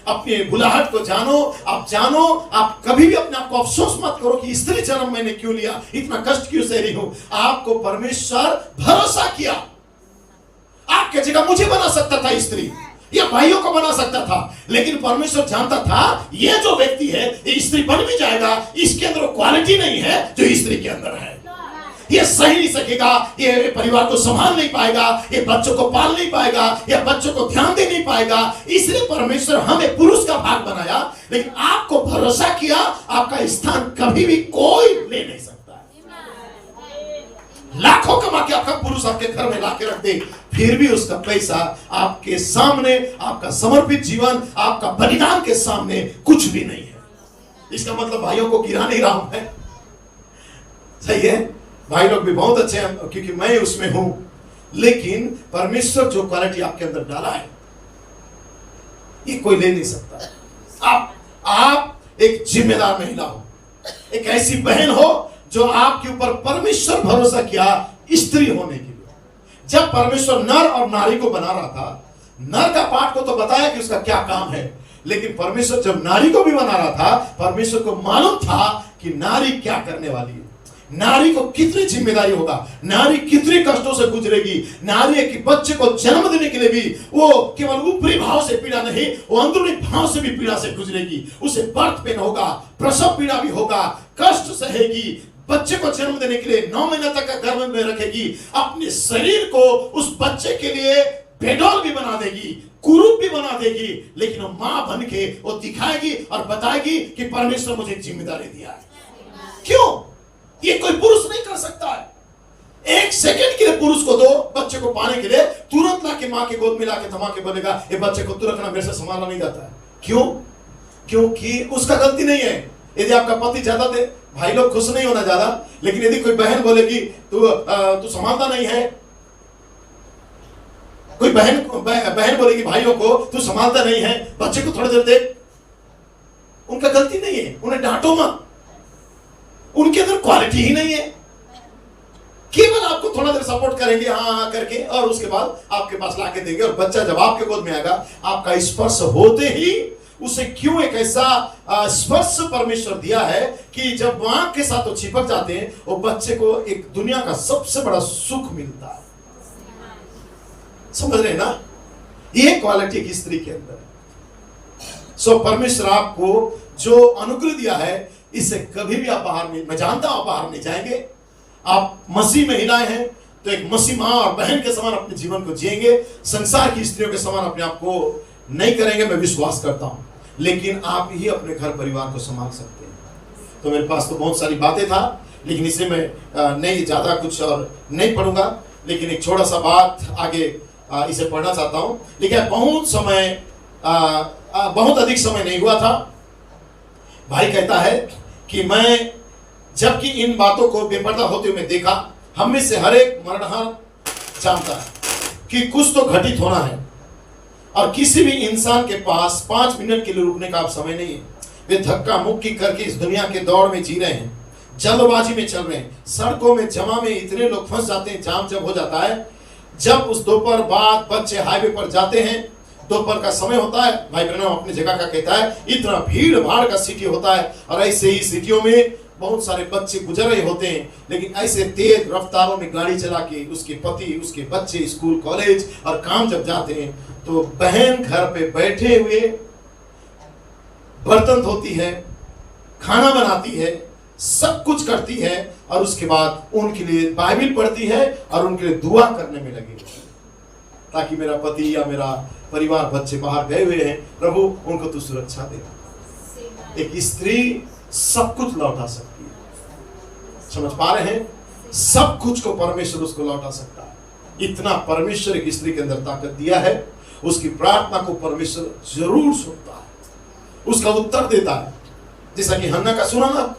अपने बुलाहट को जानो। आप कभी भी अपने आप को अफसोस मत करो कि स्त्री जन्म मैंने क्यों लिया, इतना कष्ट क्यों सह रही हूं। आपको परमेश्वर भरोसा किया, आपके जगह मुझे बना सकता था स्त्री, या भाइयों को बना सकता था, लेकिन परमेश्वर जानता था ये जो व्यक्ति है ये स्त्री बन भी जाएगा, इसके अंदर क्वालिटी नहीं है जो स्त्री के अंदर है। ये सही नहीं सकेगा, ये परिवार को संभाल नहीं पाएगा, ये बच्चों को पाल नहीं पाएगा, ये बच्चों को ध्यान दे नहीं पाएगा। इसलिए परमेश्वर हमें पुरुष का भाग बनाया, लेकिन आपको भरोसा किया आपका स्थान कभी भी कोई ले नहीं सकता। लाखों कमा के आपका पुरुष आपके घर में लाके रख दे, फिर भी उसका पैसा आपके सामने, आपका समर्पित जीवन, आपका बलिदान के सामने कुछ भी नहीं है। इसका मतलब भाइयों को गिरा नहीं रहा हूं मैं, सही है, भाई लोग भी बहुत अच्छे हैं क्योंकि मैं उसमें हूं, लेकिन परमेश्वर जो क्वालिटी आपके अंदर डाला है ये कोई ले नहीं सकता। आप एक जिम्मेदार महिला हो, एक ऐसी बहन हो जो आपके ऊपर परमेश्वर भरोसा किया स्त्री होने के लिए। जब परमेश्वर नर और नारी को बना रहा था, नर का पार्ट को तो बताया कि उसका क्या काम है, लेकिन परमेश्वर जब नारी को भी बना रहा था, परमेश्वर को मालूम था कि नारी क्या करने वाली है, नारी को कितनी जिम्मेदारी होगा, नारी कितने कष्टों से गुजरेगी। नारी के बच्चे को जन्म देने के लिए भी वो केवल ऊपरी भाव से पीड़ा नहीं, वो अंदरूनी भाव से भी पीड़ा से गुजरेगी। उसे बर्थ पेन होगा, प्रसव पीड़ा भी होगा, कष्ट सहेगी, बच्चे को जन्म देने के लिए 9 महीने तक का गर्भ में रखेगी, अपने शरीर को उस बच्चे के लिए बेडॉल भी बना देगी, कुरूप भी बना देगी, लेकिन वो मां बन के वो दिखाएगी और बताएगी कि परमेश्वर मुझे जिम्मेदारी दिया है। क्यों? ये कोई पुरुष नहीं कर सकता है। एक सेकंड के लिए पुरुष को दो बच्चे को पाने के लिए, तुरंत लाके मां के गोद में लाके थमा के बोलेगा ये बच्चे को तू रखना, मेरे से संभालना नहीं जाता है। क्यों? क्योंकि उसका गलती नहीं है। यदि आपका पति ज्यादा दे, भाई लोग खुश नहीं होना ज्यादा, लेकिन यदि कोई बहन बोलेगी तू संभालता नहीं है, कोई बहन बोलेगी भाइयों को तू संभालता नहीं है, बच्चे को थोड़ी देर देख, उनका गलती नहीं है, उन्हें डांटो मत, उनके अंदर क्वालिटी ही नहीं है। केवल आपको थोड़ा देर सपोर्ट करेंगे हाँ करके, और उसके बाद आपके पास लाके देंगे, और बच्चा जब आपके गोद में आएगा, आपका स्पर्श होते ही उसे क्यों एक ऐसा स्पर्श परमेश्वर दिया है कि जब मां के साथ वो चिपक जाते हैं, वो बच्चे को एक दुनिया का सबसे बड़ा सुख मिलता है। समझ रहे ना? ये क्वालिटी एक स्त्री के अंदर है। सो परमेश्वर आपको जो अनुग्रह दिया है, इससे कभी भी आप बाहर नहीं, मैं जानता हूं आप बाहर नहीं जाएंगे। आप मसीह महिलाएं हैं तो एक मसीह मां और बहन के समान अपने जीवन को जिएंगे, संसार की स्त्रियों के समान अपने आप को नहीं करेंगे, मैं विश्वास करता हूं, लेकिन आप ही अपने घर परिवार को संभाल सकते हैं। तो मेरे पास तो बहुत सारी बातें था, लेकिन इसे मैं नहीं ज्यादा कुछ और नहीं पढ़ूंगा, लेकिन एक छोटा सा बात आगे इसे पढ़ना चाहता हूं। लेकिन बहुत अधिक समय नहीं हुआ था। भाई कहता है कि मैं जबकि इन बातों को बेपर्दा होते हुए देखा, हम में से हर एक मरणहार जानता है कि कुछ तो घटित होना है, और किसी भी इंसान के पास 5 मिनट के लिए रुकने का अब समय नहीं है। वे धक्का मुक्की करके इस दुनिया के दौड़ में जी रहे हैं, जल्दबाजी में चल रहे हैं, सड़कों में जमा में इतने लोग फंस जाते हैं। जाम जब हो जाता है, जब उस दोपहर बाद बच्चे हाईवे पर जाते हैं, दोपहर का समय होता है, भाई ब्रैनम अपनी जगह का कहता है, इतना भीड़ भाड़ का सिटी होता है, और ऐसे ही सिटियों में बहुत सारे बच्चे गुजर रहे होते हैं, लेकिन ऐसे तेज रफ्तारों में गाड़ी चला के उसके पति, उसके बच्चे स्कूल कॉलेज और काम जब जाते हैं, तो बहन घर पे बैठे हुए बर्तन धोती है, खाना बनाती है, सब कुछ करती है, और उसके बाद उनके लिए बाइबल पढ़ती है और उनके लिए दुआ करने में लगी, ताकि मेरा पति या मेरा परिवार, बच्चे बाहर गए हुए हैं, प्रभु उनको तू सुरक्षा दे। एक स्त्री सब कुछ लौटा सकती है, समझ पा रहे हैं? सब कुछ को परमेश्वर उसको लौटा सकता है। इतना परमेश्वर एक स्त्री के अंदर ताकत दिया है, उसकी प्रार्थना को परमेश्वर जरूर सुनता है, उसका उत्तर देता है। जैसा कि हन्ना का सुना ना,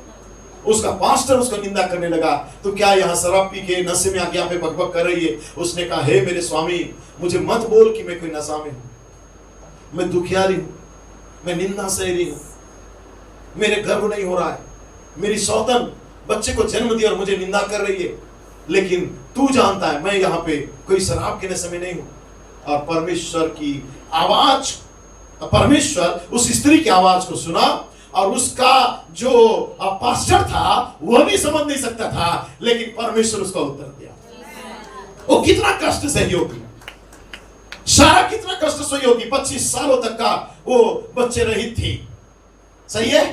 उसका पास्टर उसका निंदा करने लगा, तो क्या यहाँ शराब पी के नशे में आके यहाँ पे बकबक कर रही है? उसने कहा, हे मेरे स्वामी, मुझे मत बोल कि मैं कोई नशा में हूं, मैं दुखियारी हूं, मैं निंदा सह रही हूं, मेरे गर्भ नहीं हो रहा है, मेरी सौतन बच्चे को जन्म दिया और मुझे निंदा कर रही है, लेकिन तू जानता है मैं यहाँ पे कोई शराब के नशे में नहीं हूं। और परमेश्वर की आवाज, परमेश्वर उस स्त्री की आवाज को सुना, और उसका जो पास्टर था वह भी समझ नहीं सकता था, लेकिन परमेश्वर उसका उत्तर दिया। वो कितना कष्ट सही होगी, कितना कष्ट सही होगी। 25 सालों तक का वो बच्चे रहित थी, सही है।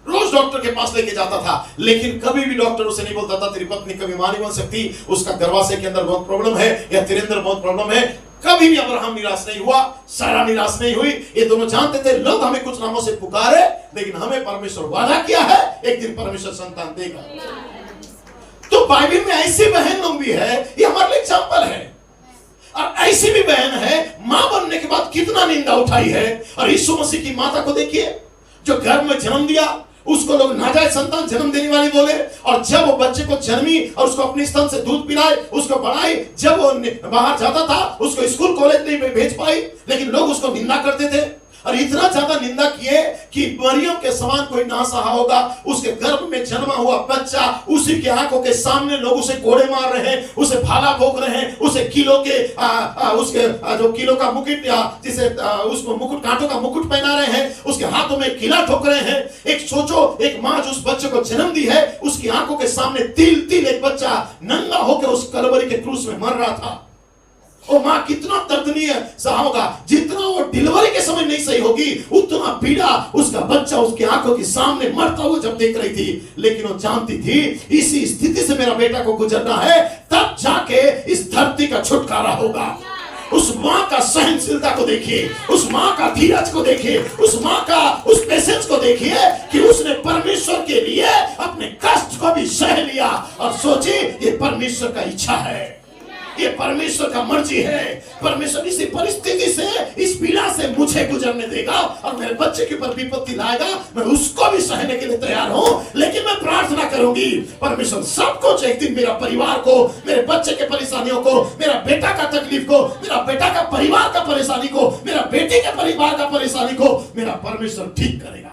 रोज डॉक्टर के पास लेके जाता था, लेकिन कभी भी डॉक्टर उसे नहीं बोलता था तेरी पत्नी कभी मां नहीं बन सकती, उसका गर्भाशय के अंदर बहुत प्रॉब्लम है, या तेरे अंदर बहुत प्रॉब्लम है। कभी भी अब्राहम निराश नहीं हुआ, सारा निराश नहीं हुई। ये दोनों जानते थे लोग हमें कुछ नामों से पुकारे, लेकिन हमें परमेश्वर वादा किया है एक दिन परमेश्वर संतान देगा। तो बाइबल में ऐसी बहन लोग भी है, ये हमारे लिए एग्जाम्पल है। और ऐसी भी बहन है मां बनने के बाद कितना निंदा उठाई है। और यीशु मसीह की माता को देखिए, जो गर्भ में जन्म दिया, उसको लोग नाजायज संतान जन्म देने वाली बोले, और जब वो बच्चे को जन्मी और उसको अपने स्तन से दूध पिलाए, उसको बढ़ाई, जब वो बाहर जाता था उसको स्कूल कॉलेज नहीं भेज पाई, लेकिन लोग उसको निंदा करते थे। और इतना ज्यादा निंदा किए कि मरियम के समान कोई ना सहा होगा। उसके गर्भ में जन्मा हुआ बच्चा, उसी के आंखों के सामने लोग उसे कोड़े मार रहे हैं, उसे भाला भोग रहे हैं, उसे किलो के उसके जो किलो का मुकुट, जिसे उसको मुकुट, कांटों का मुकुट पहना रहे हैं, उसके हाथों में किला ठोक रहे हैं। एक सोचो, एक माँ जो उस बच्चे को जन्म दी है, उसकी आंखों के सामने तिल तिल एक बच्चा नंगा होकर उस कलवरी के क्रूस में मर रहा था। वो माँ कितना दर्दनीय सहा होगा। जितना वो डिलीवरी के समय नहीं सही होगी, उतना पीड़ा उसका बच्चा उसके आंखों के सामने मरता हुआ जब देख रही थी। लेकिन वो जानती थी इसी स्थिति से मेरा बेटा को गुजरना है, तब जाके इस धरती का छुटकारा होगा। उस माँ का सहनशीलता को देखिए, उस माँ का धीरज को देखिए, उस माँ का उस पेशेंस को देखिए कि उसने परमेश्वर के लिए अपने कष्ट को भी सह लिया। और सोचिए, ये परमेश्वर का इच्छा है, ये परमेश्वर का मर्जी है। परमेश्वर इसी परिस्थिति से, इस पीड़ा से मुझे गुजरने देगा और मेरे बच्चे के ऊपर विपत्ति लाएगा, मैं उसको भी सहने के लिए तैयार हूं। लेकिन मैं प्रार्थना करूंगी परमेश्वर सब कुछ एक दिन मेरा परिवार को, मेरे बच्चे के परेशानियों को, मेरा बेटा का तकलीफ को, मेरा बेटा का परिवार का परेशानी को, मेरा बेटे के परिवार का परेशानी को मेरा परमेश्वर ठीक करेगा।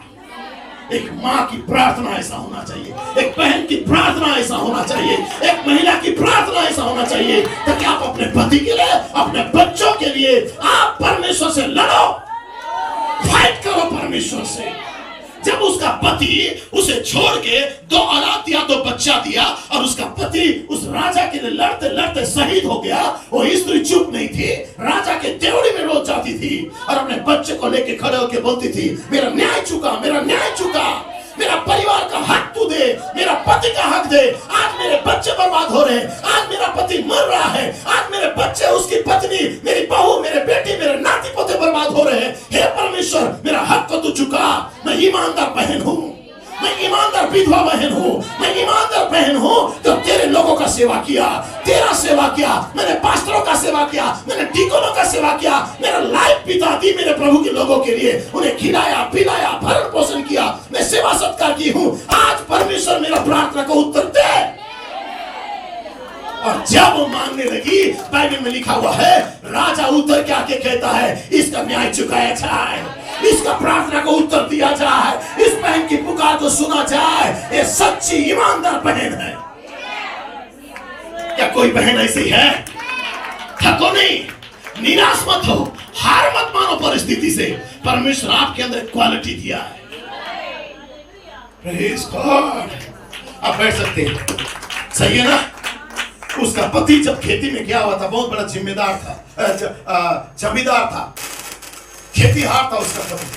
एक माँ की प्रार्थना ऐसा होना चाहिए, एक बहन की प्रार्थना ऐसा होना चाहिए, एक महिला की प्रार्थना ऐसा होना चाहिए, ताकि आप अपने पति के लिए, अपने बच्चों के लिए आप परमेश्वर से लड़ो, फाइट करो परमेश्वर से। जब उसका पति उसे छोड़ के 2 औलाद दिया, 2 बच्चा दिया, और उसका पति उस राजा के लिए लड़ते लड़ते शहीद हो गया, वो स्त्री चुप नहीं थी, राजा के देवड़ी में रोज जाती थी और अपने बच्चे को लेके खड़े होकर बोलती थी, मेरा न्याय चुका, मेरा न्याय चुका, मेरा परिवार का हक तू दे, मेरा पति का हक दे। आज मेरे बच्चे बर्बाद हो रहे हैं, आज मेरा पति मर रहा है, आज मेरे बच्चे, उसकी पत्नी, मेरी बहू, मेरे बेटी, मेरे नाती पोते बर्बाद हो रहे हैं। हे परमेश्वर, मेरा हक को तू चुका। मैं ईमानदार बहन हूँ, मैं ईमानदार विधवा बहन हूँ, मैं ईमानदार बहन हूँ जो तेरे लोगों का सेवा किया, तेरा सेवा किया, मैंने पास्टरों का सेवा किया, मैंने डिकोनों का सेवा किया, मेरा लाइफ बिता दी मेरे प्रभु के लोगों के लिए, उन्हें खिलाया पिलाया भरण पोषण किया, मैं सेवा सत्कार की हूँ। आज परमेश्वर मेरा प्रार्थना को उत्तर दे। और जब वो मांगने लगी, बाइबल में लिखा हुआ है, राजा उतर के आके कहता है इसका न्याय चुकाया जाए, इसका प्रार्थना को उत्तर दिया जाए, इस बहन की पुकार को सुना जाए। ये सच्ची ईमानदार बहन है। क्या कोई बहन ऐसी है? थको नहीं, निराश मत हो, हार मत मानो परिस्थिति से। परमेश्वर आपके अंदर क्वालिटी दिया है। Praise God. आप बैठ सकते हैं, सही है ना। उसका पति जब खेती में गया हुआ था, बहुत बड़ा जिम्मेदार था, जमींदार था, खेतीहार था उसका पति।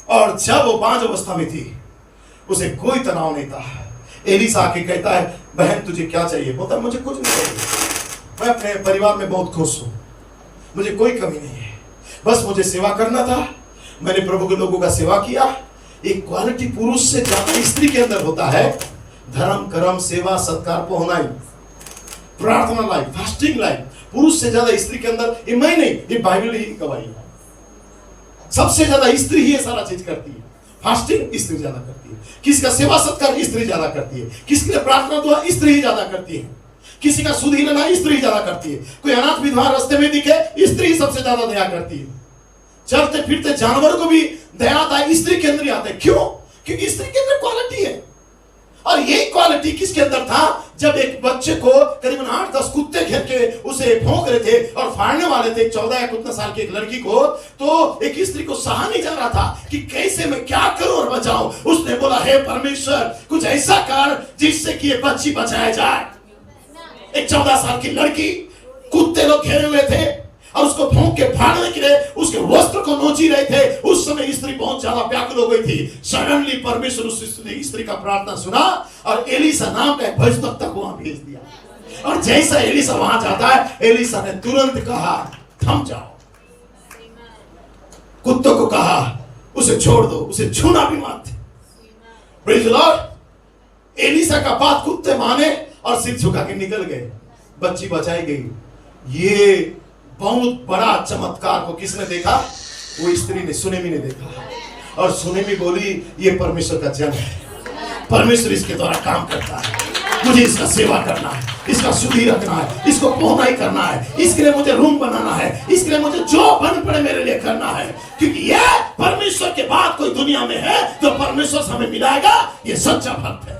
और जब वो बांझ अवस्था में थी, उसे कोई तनाव नहीं था। एलीशा आके कहता है, बहन तुझे क्या चाहिए? बोलता मुझे कुछ नहीं चाहिए, मैं अपने परिवार में बहुत खुश हूँ, मुझे कोई कमी नहीं है, बस मुझे सेवा करना था, मैंने प्रभु के लोगों का सेवा किया। एक क्वालिटी पुरुष से ज्यादा स्त्री के अंदर होता है, धर्म कर्म सेवा सत्कार को होना ही, प्रार्थना लाइफ, फास्टिंग लाइफ। पुरुष से ज्यादा स्त्री के अंदर, ये मैं नहीं, ये बाइबल ही गवाही है। सबसे ज्यादा स्त्री ही ये सारा चीज करती है। फास्टिंग स्त्री ज्यादा करती है, किसी का सेवा सत्कार स्त्री ज्यादा करती है, किसी के लिए प्रार्थना दुआ स्त्री ही ज्यादा करती है, किसी का सुधी लेना स्त्री ज्यादा करती है, कोई अनाथ विधवा रास्ते में दिखे स्त्री सबसे ज्यादा दया करती है। चलते फिरते जानवर को भी दया आता है, स्त्री के अंदर ही आता है। क्यों? क्योंकि स्त्री के अंदर क्वालिटी है। और यही क्वालिटी किसके अंदर था? जब एक बच्चे को करीबन 8-10 कुत्ते घेर के उसे भौंक रहे थे और फाड़ने वाले थे, 14 या कितना साल की एक लड़की को, तो एक स्त्री को सहा नहीं जा रहा था कि कैसे मैं क्या करूं और बचाऊं। उसने बोला, हे परमेश्वर कुछ ऐसा कर जिससे कि ये बच्ची बचाया जाए। एक 14 साल की लड़की, कुत्ते लोग घेरे हुए थे, और उसको फूंक के फाड़ने के लिए उसके वस्त्र को नोची रहे थे। उस समय स्त्री बहुत ज्यादा व्याकुल हो गई थी। सडनली परमेश्वर उस स्त्री का प्रार्थना सुना और एलीसा नाम का एक भविष्यवक्ता को वहां भेज दिया। और जैसा एलीसा वहां जाता है, एलीसा ने तुरंत कहा थम जाओ, कुत्तों को कहा उसे छोड़ दो, उसे छूना भी मत। Praise the Lord. एलीसा का बात कुत्ते माने और सिर झुका के निकल गए, बच्ची बचाई गई। ये बहुत बड़ा चमत्कार को किसने देखा? वो स्त्री ने, सुनेमी ने देखा। और सुनेमी बोली ये परमेश्वर का जन है, परमेश्वर इसके द्वारा काम करता है, मुझे इसका सेवा करना है, इसका शुद्धि रखना है, इसको पहुंचाई करना है, इसके लिए मुझे रूम बनाना है, इसके लिए मुझे जो बन पड़े मेरे लिए करना है, क्योंकि यह परमेश्वर के बाद कोई दुनिया में है जो परमेश्वर से हमें मिलाएगा, ये सच्चा भक्त है।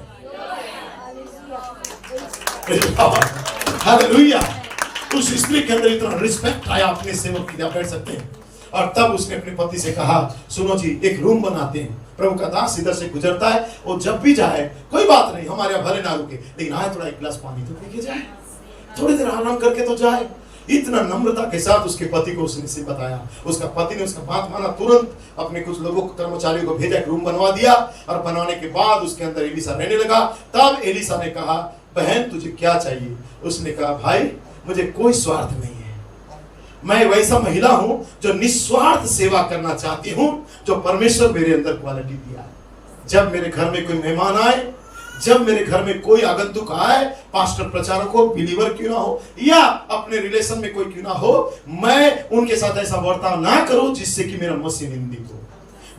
हालेलुया। उस स्त्री के अंदर इतना रिस्पेक्ट आया अपने सेवक की, आप बैठ सकते हैं। और तब उसने अपने पति से कहा सुनो जी, एक रूम बनाते हैं, प्रभु का दास इधर से गुजरता है, वो जब भी जाए कोई बात नहीं, हमारे यहाँ भले ना रुके, लेकिन आए थोड़ा एक गिलास पानी तो लेके जाए, थोड़ी देर आराम करके तो जाए। इतना नम्रता के साथ उसके पति को उसने से बताया। उसका पति ने उसका बात माना, तुरंत अपने कुछ लोगों को, कर्मचारियों को भेजा, एक रूम बनवा दिया। और बनवाने के बाद उसके अंदर एलीसा रहने लगा। तब एलीसा ने कहा बहन तुझे क्या चाहिए? उसने कहा भाई मुझे कोई स्वार्थ नहीं है, मैं वैसा महिला हूं जो निस्वार्थ सेवा करना चाहती हूं, जो परमेश्वर मेरे अंदर क्वालिटी दिया है। जब मेरे घर में कोई मेहमान आए, जब मेरे घर में कोई आगंतुक आए, पास्टर प्रचारक हो, बिलीवर क्यों ना हो, या अपने रिलेशन में कोई क्यों ना हो, मैं उनके साथ ऐसा वर्ताव ना करूं जिससे कि मेरा मसीह निंदित हो।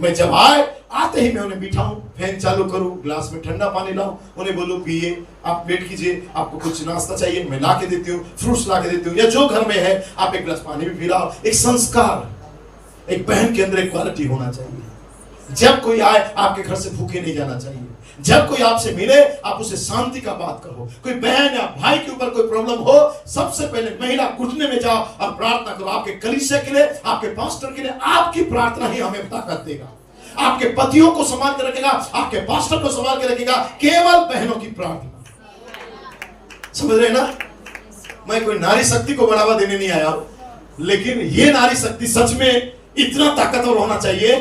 मैं जब आते ही मैं उन्हें बिठाऊं, फैन चालू करूं, ग्लास में ठंडा पानी लाऊं, उन्हें बोलूं पिए, आप वेट कीजिए, आपको कुछ नाश्ता चाहिए मैं ला के देती हूँ, फ्रूट्स ला के देती हूँ, या जो घर में है आप एक गिलास पानी भी पिलाओ। एक संस्कार, एक बहन के अंदर एक क्वालिटी होना चाहिए। जब कोई आए आपके घर से भूखे नहीं जाना चाहिए। जब कोई आपसे मिले आप उसे शांति का बात कहो। कोई बहन या भाई के ऊपर कोई प्रॉब्लम हो, सबसे पहले महिला घुटने में जाओ और प्रार्थना करो। आपके कलीसिया के लिए, आपके पास्टर के लिए, आपकी प्रार्थना ही हमें ताकत देगा। आपके पतियों को संभाल के रखेगा, आपके पास्टर को संभाल के रखेगा, केवल बहनों की प्रार्थना। समझ रहे ना? मैं कोई नारी शक्ति को बढ़ावा देने नहीं आया, लेकिन ये नारी शक्ति सच में इतना ताकतवर होना चाहिए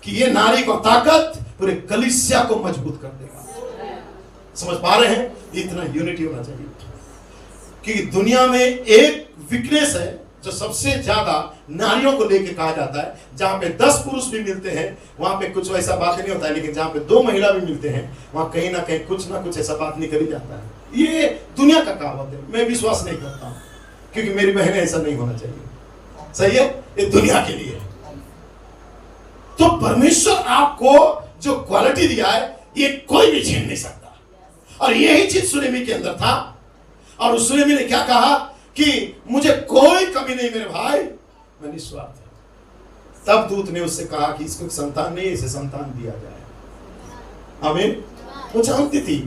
कि ये नारी को ताकत पूरे कलीसिया को मजबूत कर देगा। समझ पा रहे हैं? इतना यूनिटी होना चाहिए। क्योंकि दुनिया में एक वीकनेस है जो सबसे ज्यादा नारियों को लेके कहा जाता है। जहां पे 10 पुरुष भी मिलते हैं वहां पे कुछ वैसा बात नहीं होता है, लेकिन जहां पे 2 महिला भी मिलते हैं वहां कहीं ना कहीं कुछ ना कुछ ऐसा बात निकल ही जाता है। ये दुनिया का कहावत है, मैं विश्वास नहीं करता हूं, क्योंकि मेरी बहनें ऐसा नहीं होना चाहिए। सही है? ये दुनिया के लिए। तो परमेश्वर आपको जो क्वालिटी दिया है ये कोई भी छीन नहीं सकता। और यही चीज सुनेमी के अंदर था। और उस सुनेमी ने क्या कहा कि मुझे कोई कमी नहीं मेरे भाई, मैं निस्वार्थ हूं। तब दूत ने उससे कहा कि इसको संतान नहीं, इसे संतान दिया जाए। आमीन। वो जानती थी,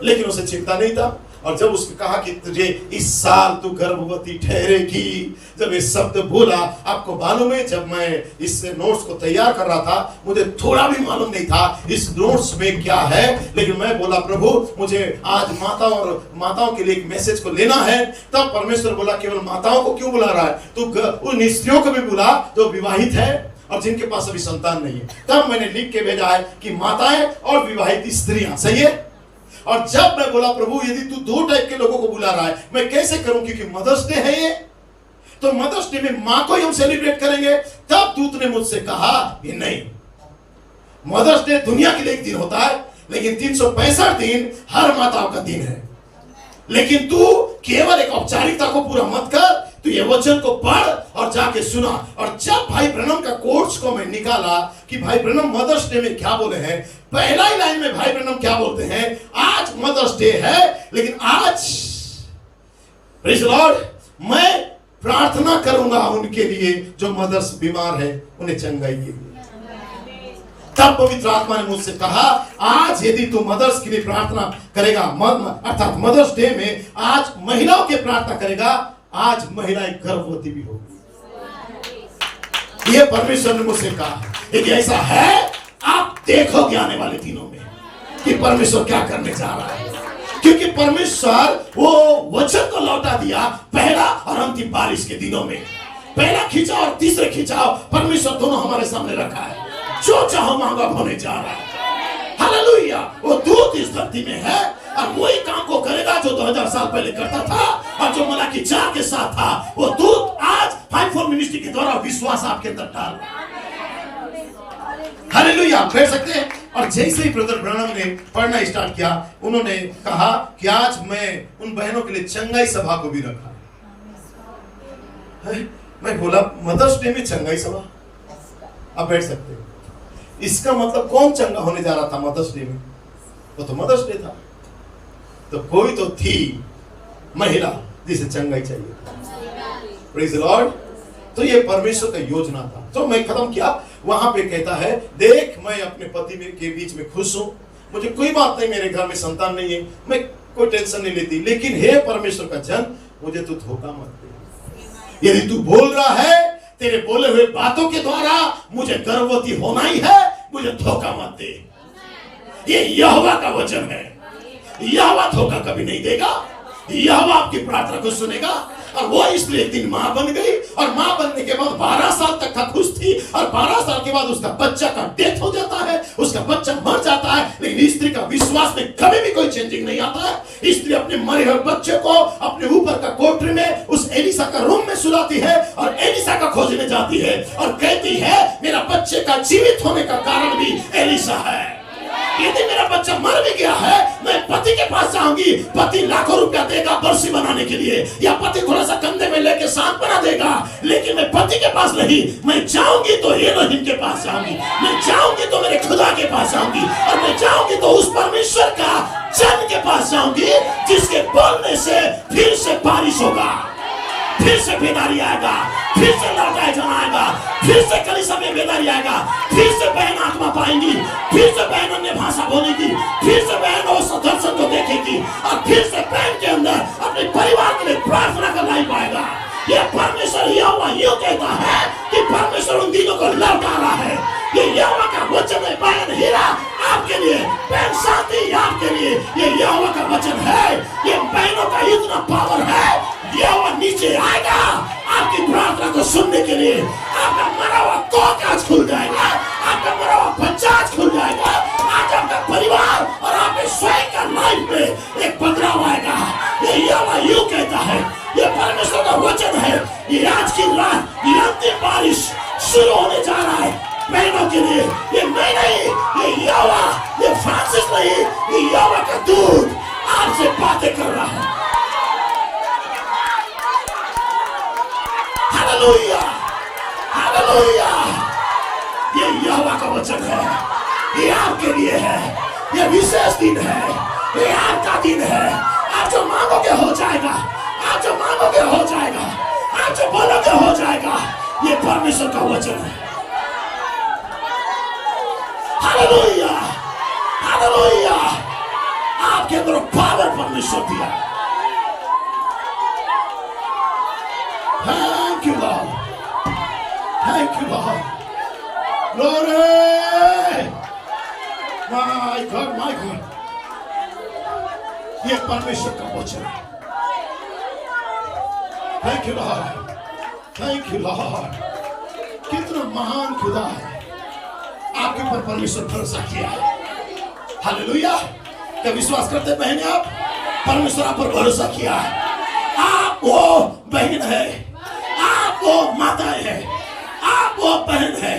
लेकिन उसे चिंता नहीं था। और जब उसने कहा कि तुझे इस साल तू गर्भवती ठहरेगी, जब ये शब्द बोला, आपको मालूम है जब मैं इस नोट्स को तैयार कर रहा था मुझे थोड़ा भी मालूम नहीं था इस नोट्स में क्या है, लेकिन मैं बोला प्रभु मुझे आज माताओं के लिए एक मैसेज को लेना है। तब परमेश्वर बोला केवल माताओं को क्यों बुला रहा है, तो उन स्त्रियों को भी बुला जो विवाहित है और जिनके पास अभी संतान नहीं है। तब मैंने लिख के भेजा है कि माताएं और विवाहित स्त्रियां। सही है? और जब मैं बोला प्रभु यदि तू 2 टाइप के लोगों को बुला रहा है मैं कैसे करूं, क्योंकि मदर्स डे है ये, तो मदर्स डे में मां को ही हम सेलिब्रेट करेंगे। तब दूत ने मुझसे कहा कि नहीं, मदर्स डे दुनिया के लिए एक दिन होता है, लेकिन 365 दिन हर माताओं का दिन है। लेकिन तू केवल एक औपचारिकता को पूरा मत कर, तो ये वचन को पढ़ और जाके सुना। और जब भाई ब्रनम का कोट्स को मैं निकाला कि भाई ब्रनम मदर्स डे में क्या बोले हैं, पहला ही लाइन में भाई ब्रनम क्या बोलते हैं, आज मदर्स डे है, लेकिन आज प्रेज़ द लॉर्ड मैं प्रार्थना करूंगा उनके लिए जो मदर्स बीमार है, उन्हें चंगाई के लिए। तब पवित्र आत्मा ने मुझसे कहा आज यदि तू मदर्स के लिए प्रार्थना करेगा, अर्थात मदर्स डे में आज महिलाओं के प्रार्थना करेगा, आज महिलाएं गर्भवती भी होगी। ये परमेश्वर ने मुझसे कहा। यदि ऐसा है आप देखोगे आने वाले दिनों में कि परमेश्वर क्या करने जा रहा है, क्योंकि परमेश्वर वो वचन को लौटा दिया पहला और अंतिम बारिश के दिनों में। पहला खिंचाव और तीसरे खिंचाव परमेश्वर दोनों हमारे सामने रखा है। जो चाहो मांगा होने जा रहा है। हालेलुया। वो दूत इस धरती में है और वही काम को करेगा जो 2000 साल पहले करता था और जो मलाकी 4 के साथ था। वो दूत आज 5-4 मिनिस्ट्री के द्वारा विश्वास आपके अंदर डाल रहा है। हालेलुया। बैठ सकते हैं। और जैसे ही ब्रदर ब्रैनम ने पढ़ना स्टार्ट किया, उन्होंने कहा कि आज मैं उन बहनों के लिए चंगाई सभा को भी रखा है। मैं बोला मदर्स डे में चंगाई सभा? आप बैठ सकते हैं। इसका मतलब कौन चंगा होने जा रहा था मदर्स डे में? वो तो मदर्स डे था, तो कोई तो थी महिला जिसे चंगाई चाहिए। Praise the Lord. तो ये परमेश्वर का योजना था। तो मैं खत्म किया, वहां पे कहता है देख मैं अपने पति के बीच में खुश हूं, मुझे कोई बात नहीं, मेरे घर में संतान नहीं है, मैं कोई टेंशन नहीं लेती, लेकिन हे परमेश्वर का जन मुझे तू धोखा मत दे। यदि तू बोल रहा है तेरे बोले हुए बातों के द्वारा मुझे गर्भवती होना ही है, मुझे धोखा मत दे। ये यहोवा का वचन है। यहोवा धोखा कभी नहीं देगा। यहोवा आपकी प्रार्थना को सुनेगा। और वो इसलिए एक दिन मां बन गई और मां बनने के बाद 12 साल तक का खुश थी और 12 साल के बाद उसका बच्चा का डेथ हो जाता है, उसका बच्चा मर जाता है। लेकिन स्त्री का विश्वास में कभी भी कोई चेंजिंग नहीं आता है। स्त्री अपने मरे हुए बच्चे को अपने ऊपर का कोठरी में उस एलिसा का रूम में सुलाती है और एलिसा का खोजने जाती है और कहती है मेरा बच्चे का जीवित होने का कारण भी एलिसा है। यदि मेरा बच्चा मर भी गया है, मैं पति के पास जाऊंगी, पति लाखों रुपया देगा बरसी बनाने के लिए, या पति थोड़ा सा कंधे में लेके सांप बना देगा, लेकिन मैं पति के पास नहीं, मैं जाऊंगी तो एलोहिम के पास जाऊंगी, मैं जाऊंगी तो मेरे खुदा के पास जाऊंगी, और मैं जाऊंगी तो उस परमेश्वर का जन के पास जाऊंगी जिसके बोलने से फिर से बारिश होगा, फिर से बेदारी आएगा, फिर से लौटाए जाना आएगा, फिर से कलीसिया में बेदारी आएगा, फिर से बहन आत्मा पाएंगी, फिर से बहन अन्य भाषा बोलेगी, फिर से बहन उस दर्शन को देखेगी और फिर से बहन के अंदर अपने परिवार के लिए प्रार्थना करना ही पाएगा। ये परमेश्वर यहोवा यूं कहता है कि परमेश्वर उन दिनों को लौटा रहा है। ये यहोवा का वचन है। बहन हीरा आपके लिए, बहन शांति आपके लिए, ये यहोवा का वचन है। ये बहनों का इतना पावर है, यहोवा नीचे आएगा आपकी प्रार्थना को सुनने के लिए। आपका मरा हुआ कोख आज खुल जाएगा, आपका मरा हुआ बच्चा आज खुल जाएगा, आज आपका परिवार और आपके स्वयं का लाइफ में एक बदलाव आएगा। ये यहोवा यूं कहता है, ये परमेश्वर का वचन है। ये आज की रात ये अंतिम बारिश शुरू होने जा रहा है बहनों के लिए। ये मैं नहीं, ये यहोवा, ये फ्रांसिस नहीं, ये यहोवा का दूत आपसे बातें कर रहा है। Hallelujah, hallelujah. ये यहोवा का वचन है, ये आपके लिए है, ये विशेष दिन है, ये आपका दिन है। आप जो मांगोगे हो जाएगा, आप जो मांगोगे हो जाएगा, आप जो बोलोगे हो जाएगा। ये परमेश्वर का वचन है। Hallelujah, hallelujah. आपके अंदर पावर परमेश्वर दिया। Thank you, Lord. Thank you, Lord. Glory. My God, my God. ये परमेश्वर का वचन है। Thank you, Lord. Thank you, Lord. कितना महान खुदा है। आपके ऊपर परमेश्वर भरोसा किया है। हालेलुया। क्या विश्वास करते बहने आप? परमेश्वर आप पर भरोसा किया है। आप वो बहन है, आप वो माता है, आप वो बहन है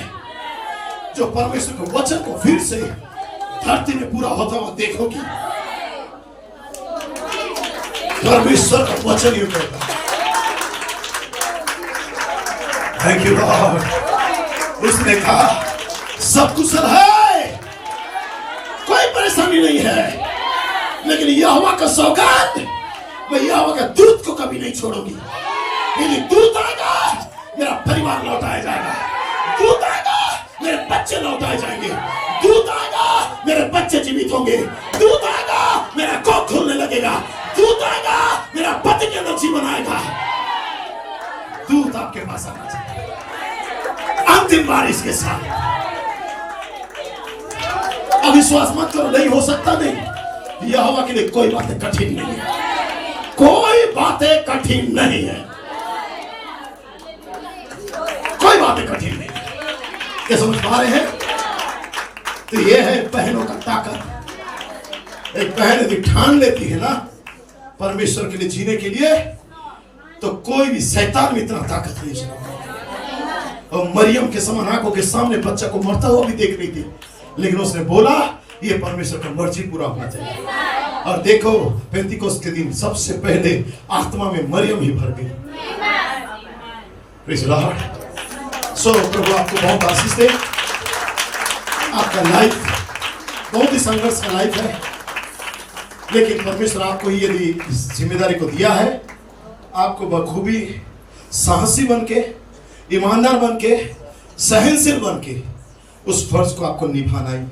जो परमेश्वर के वचन को फिर से धरती में पूरा होता हुआ देखोगी। परमेश्वर का वचन यूं कहता है। Thank you Lord. उसने कहा सब कुशल है, कोई परेशानी नहीं है, लेकिन यहोवा का सौगात, मैं यहोवा का दूत को कभी नहीं छोड़ूंगी। यदि दूत आएगा मेरा परिवार लौटाया जाएगा, दूत आएगा मेरे बच्चे लौटाए जाएंगे, दूत आएगा मेरे बच्चे जीवित होंगे, दूत आएगा मेरा कोख खुलने लगेगा, दूत आएगा मेरा पति के अंदर जीवन आएगा। दूत आपके पास आना चाहिए अंतिम बारिश के साथ। अविश्वास मत करो, नहीं हो सकता, नहीं। यहोवा के लिए कोई बातें कठिन नहीं है, कोई बातें कठिन नहीं है। बातें कठिन नहीं है। क्या समझ पा रहे हैं? तो ये है बहनों का ताकत। एक बहन यदि ठान लेती है ना परमेश्वर के लिए जीने के लिए, तो कोई भी शैतान में इतना ताकत नहीं चला। और मरियम के समान आंखों के सामने बच्चा को मरता हुआ भी देख रही थी, लेकिन उसने बोला ये परमेश्वर का मर्जी पूरा होना चाहिए। और देखो पेंतिकोस्त के दिन सबसे पहले आत्मा में मरियम ही भर गई। Praise the Lord. सो प्रभु आपको बहुत आशीष दे। आपका लाइफ बहुत ही संघर्ष का लाइफ है, लेकिन परमेश्वर आपको यदि इस जिम्मेदारी को दिया है, आपको बखूबी साहसी बन के, ईमानदार बन के, सहनशील बन के उस फर्ज को आपको निभाना ही।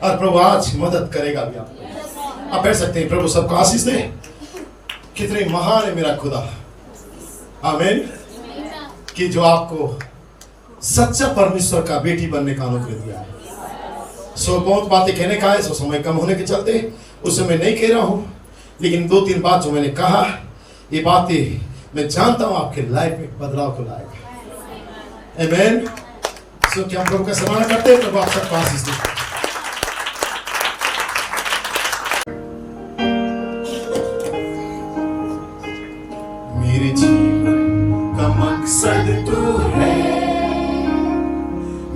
और प्रभु आज मदद करेगा भी आपको। आप बैठ सकते हैं। प्रभु सबको आशीष दे। कितने महान है मेरा खुदा। आमीन। कि जो आपको सच्चा परमेश्वर का बेटी बनने का अनुग्रह दिया है। सो बहुत बातें कहने का है, सो समय कम होने के चलते उसे मैं नहीं कह रहा हूं, लेकिन 2-3 बात जो मैंने कहा, ये बातें मैं जानता हूं आपके लाइफ में बदलाव को लाएगा। आमीन। सो क्या हम प्रभु का सम्मान करते हैं? प्रभु आप सबको आशीष दे। मेरे जीवन का मकसद तू है,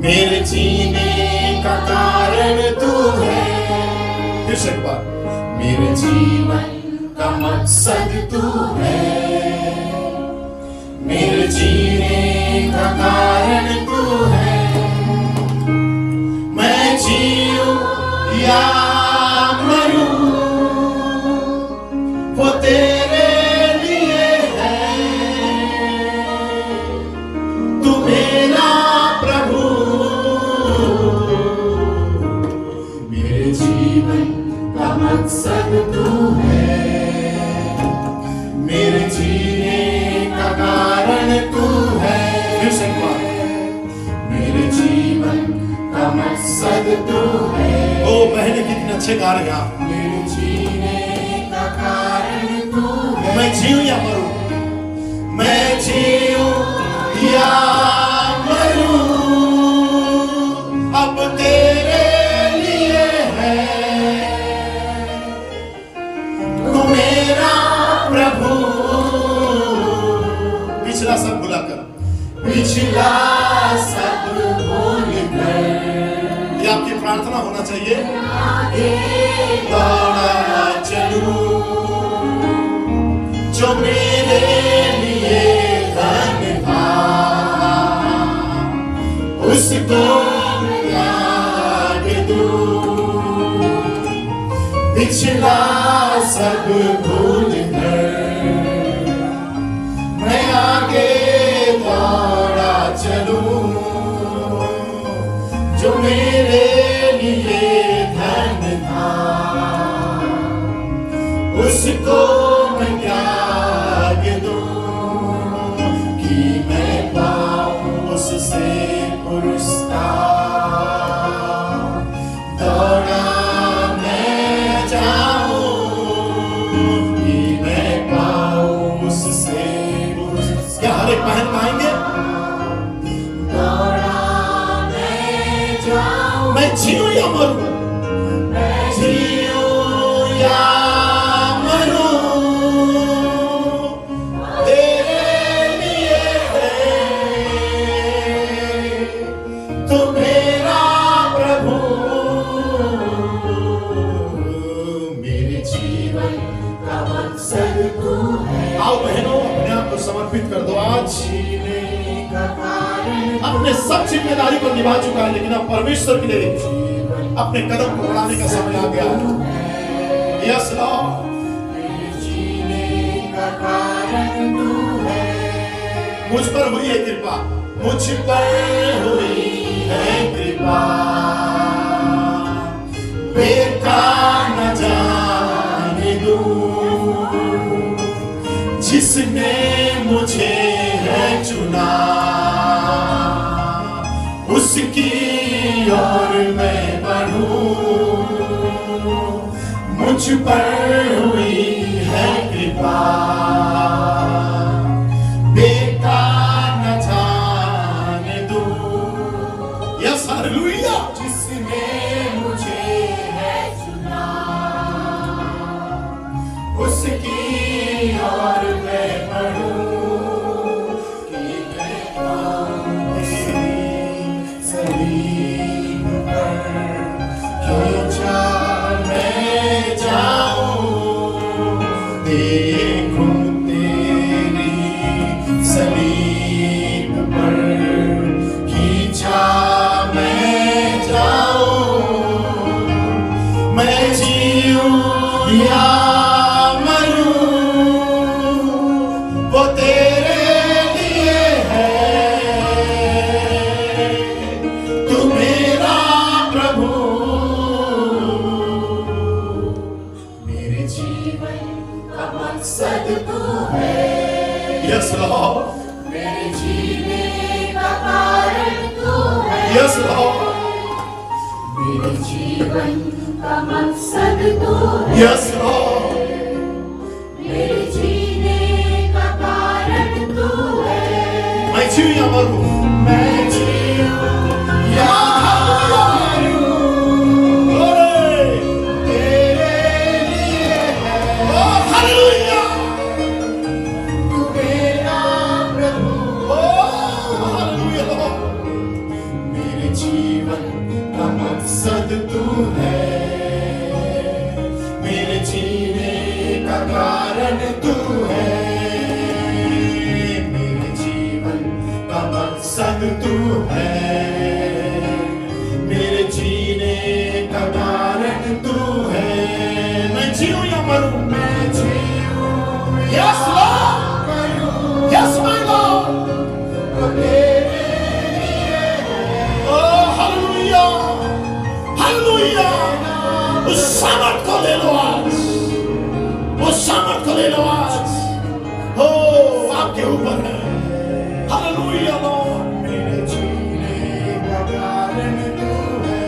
मेरे जीने का कारण तू है। फिर से एक बार, मेरे जीवन का मकसद तू है, मेरे जीने का कारण तू है। मैं जीऊं या मरूं वो तेरे लिए है। तू मेरा प्रभु, मेरे जीवन का मकसद तू है, मेरे जीने का कारण तू है। फिर से एक बार, मेरे जीवन का मकसद तू है। ओ बहने कितने अच्छे गा रहे हैं आप। मेरे जीने का कारण तू है। मैं जीऊं या मरूं, मैं जीऊं या मरूं अब तेरे लिए है। तू मेरा प्रभु। पिछला सब भुला कर, पिछला सब भूल कर, ये आपकी प्रार्थना होना चाहिए। आगे दौड़ा चलूं जो मेरे लिए धन था, उसको याद दूं। पिछला सब भूल कर मैं आगे दौड़ा चलूं जो मेरे लिए धन था, उसको मैं त्याग दूं कि मैं पाऊं उससे पुरस्कार। दौड़ा मैं जाऊं कि मैं पाऊं उससे पुरस्कार। क्या हर एक बहन पाएंगे? मैं जीऊं या मरूं, मैं जीऊं या मरूं तेरे लिए है। तू मेरा प्रभु, मेरे जीवन का मकसद तू है। आओ बहनों अपने आप को समर्पित कर दो। आज अपने सब जिम्मेदारी को निभा चुका है, लेकिन अब परमेश्वर के लिए अपने कदम को बढ़ाने का समय आ गया है। Yes Lord. मुझ पर हुई है कृपा, मुझ पर हुई है कृपा, बेकार न जाने दूं जिसने मुझे है चुना, उसकी ओर मैं बढ़ूं। मुझ पर हुई है कृपा, बेकार न जाने Yes, Lord. मेरे जीवन का मकसद तू है, Yes, Lord. मेरे जीने का कारण तू है। मैं जीऊं या मरूं, मैं जीऊं या मरूं, Glory. तेरे लिए है। Oh, hallelujah. तू मेरा प्रभु, Oh, hallelujah, Lord. मेरे जीवन का मकसद तू है, मेरे जीने का कारण तू है। मेरे जीवन का मकसद तू है, मेरे जीने का कारण तू है। मैं जीऊं या मरूं, मैं जीऊं Yes, Lord. मरूं, Yes, my Lord. वो तेरे लिए है। Oh, hallelujah. Hallelujah. उस सामर्थ को ले लो आज, उस सामर्थ को ले लो आज। Oh, आपके ऊपर है। Hallelujah, Lord. मेरे जीने का कारण तू है,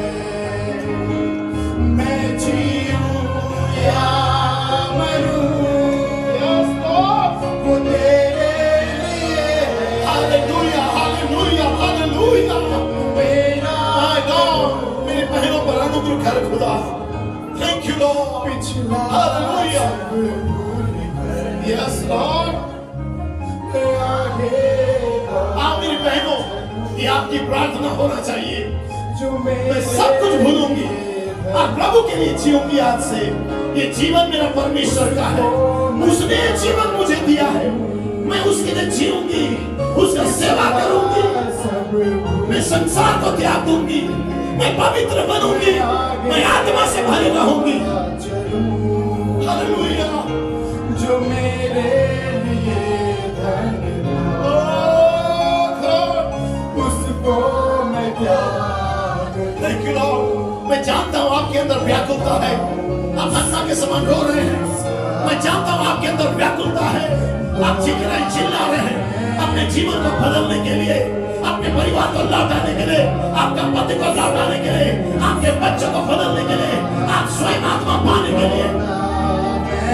मैं जीऊं या मरूं, Yes, Lord. वो तेरे लिए है। Hallelujah, hallelujah, hallelujah. मेरा My God, मेरी बहनों पर अनुग्रह कर खुदा। Thank you, Lord. पिछला Hallelujah. सब भूल कर Yes, Lord. आगे आप मेरी बहनों, ये आपकी प्रार्थना होना चाहिए। जो मैं सब कुछ भूलूंगी और प्रभु के लिए जीऊंगी। आज से ये जीवन मेरा परमेश्वर का है, उसने ये जीवन मुझे दिया है, मैं उसके लिए जीऊंगी, उसका सेवा करूंगी, मैं संसार को त्याग दूंगी, मैं पवित्र बनूंगी, मैं आत्मा से भरी रहूंगी। हालेलुया। जो मेरे लिए धन्यवाद, Oh, God. उसको मैं त्याग Thank you, Lord. मैं जानता हूँ आपके अंदर व्याकुलता है, आप हन्ना के समान रो रहे हैं। मैं जानता हूँ आपके अंदर व्याकुलता है, आप चीख रहे हैं, चिल्ला रहे हैं अपने जीवन को बदलने के लिए, अपने परिवार को लौटाने के लिए, आपका पति को लौटाने के लिए, आपके बच्चों को बदलने के लिए, आप स्वयं आत्मा पाने के लिए।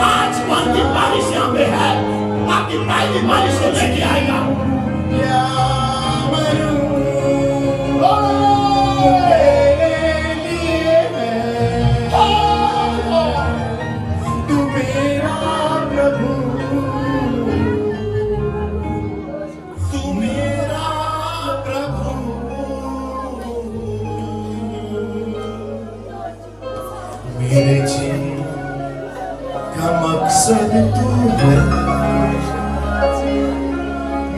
आज मन की बारिश यहाँ पे है, आपकी पहली बारिश को लेके आएगा। या मरूं, Oh, तेरे लिए है। तू मेरा प्रभु, तू मेरा प्रभु, मेरे जीवन का मकसद तू है,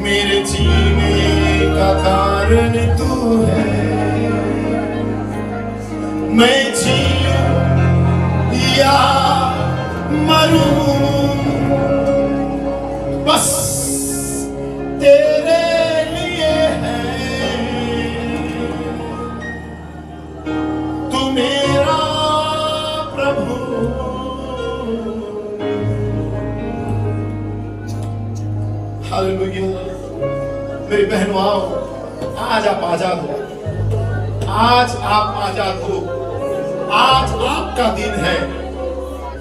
मेरे जीने का कारण तू है। मैं जीऊं या मरूं, बस तेरे लिए है। तू मेरा प्रभु, हालेलुया। मेरी बहनों आओ, आज आप आजाद हो, आज आप आजाद हो, आज आपका दिन है।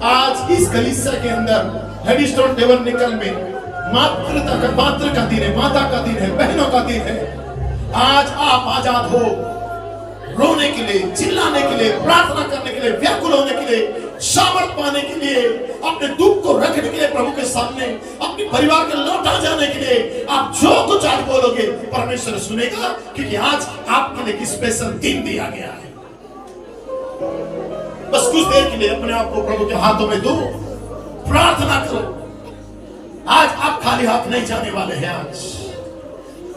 आज इस कलीसिया के अंदर हेडस्टोन टेबरनेकल में मात्र का दिन है, माता का दिन है, बहनों का दिन है। आज आप आजाद हो, रोने के लिए, चिल्लाने के लिए, प्रार्थना करने के लिए, व्याकुल होने के लिए, सामर्थ पाने के लिए, अपने दुख को रखने के लिए प्रभु के सामने, अपने परिवार के लौटा जाने के लिए। आप जो कुछ आज बोलोगे परमेश्वर सुनेगा, क्योंकि आज आपके लिए एक स्पेशल दिन दिया गया है। बस कुछ देर के लिए अपने आप को प्रभु के हाथों में दो, प्रार्थना करो। आज आप खाली हाथ नहीं जाने वाले हैं।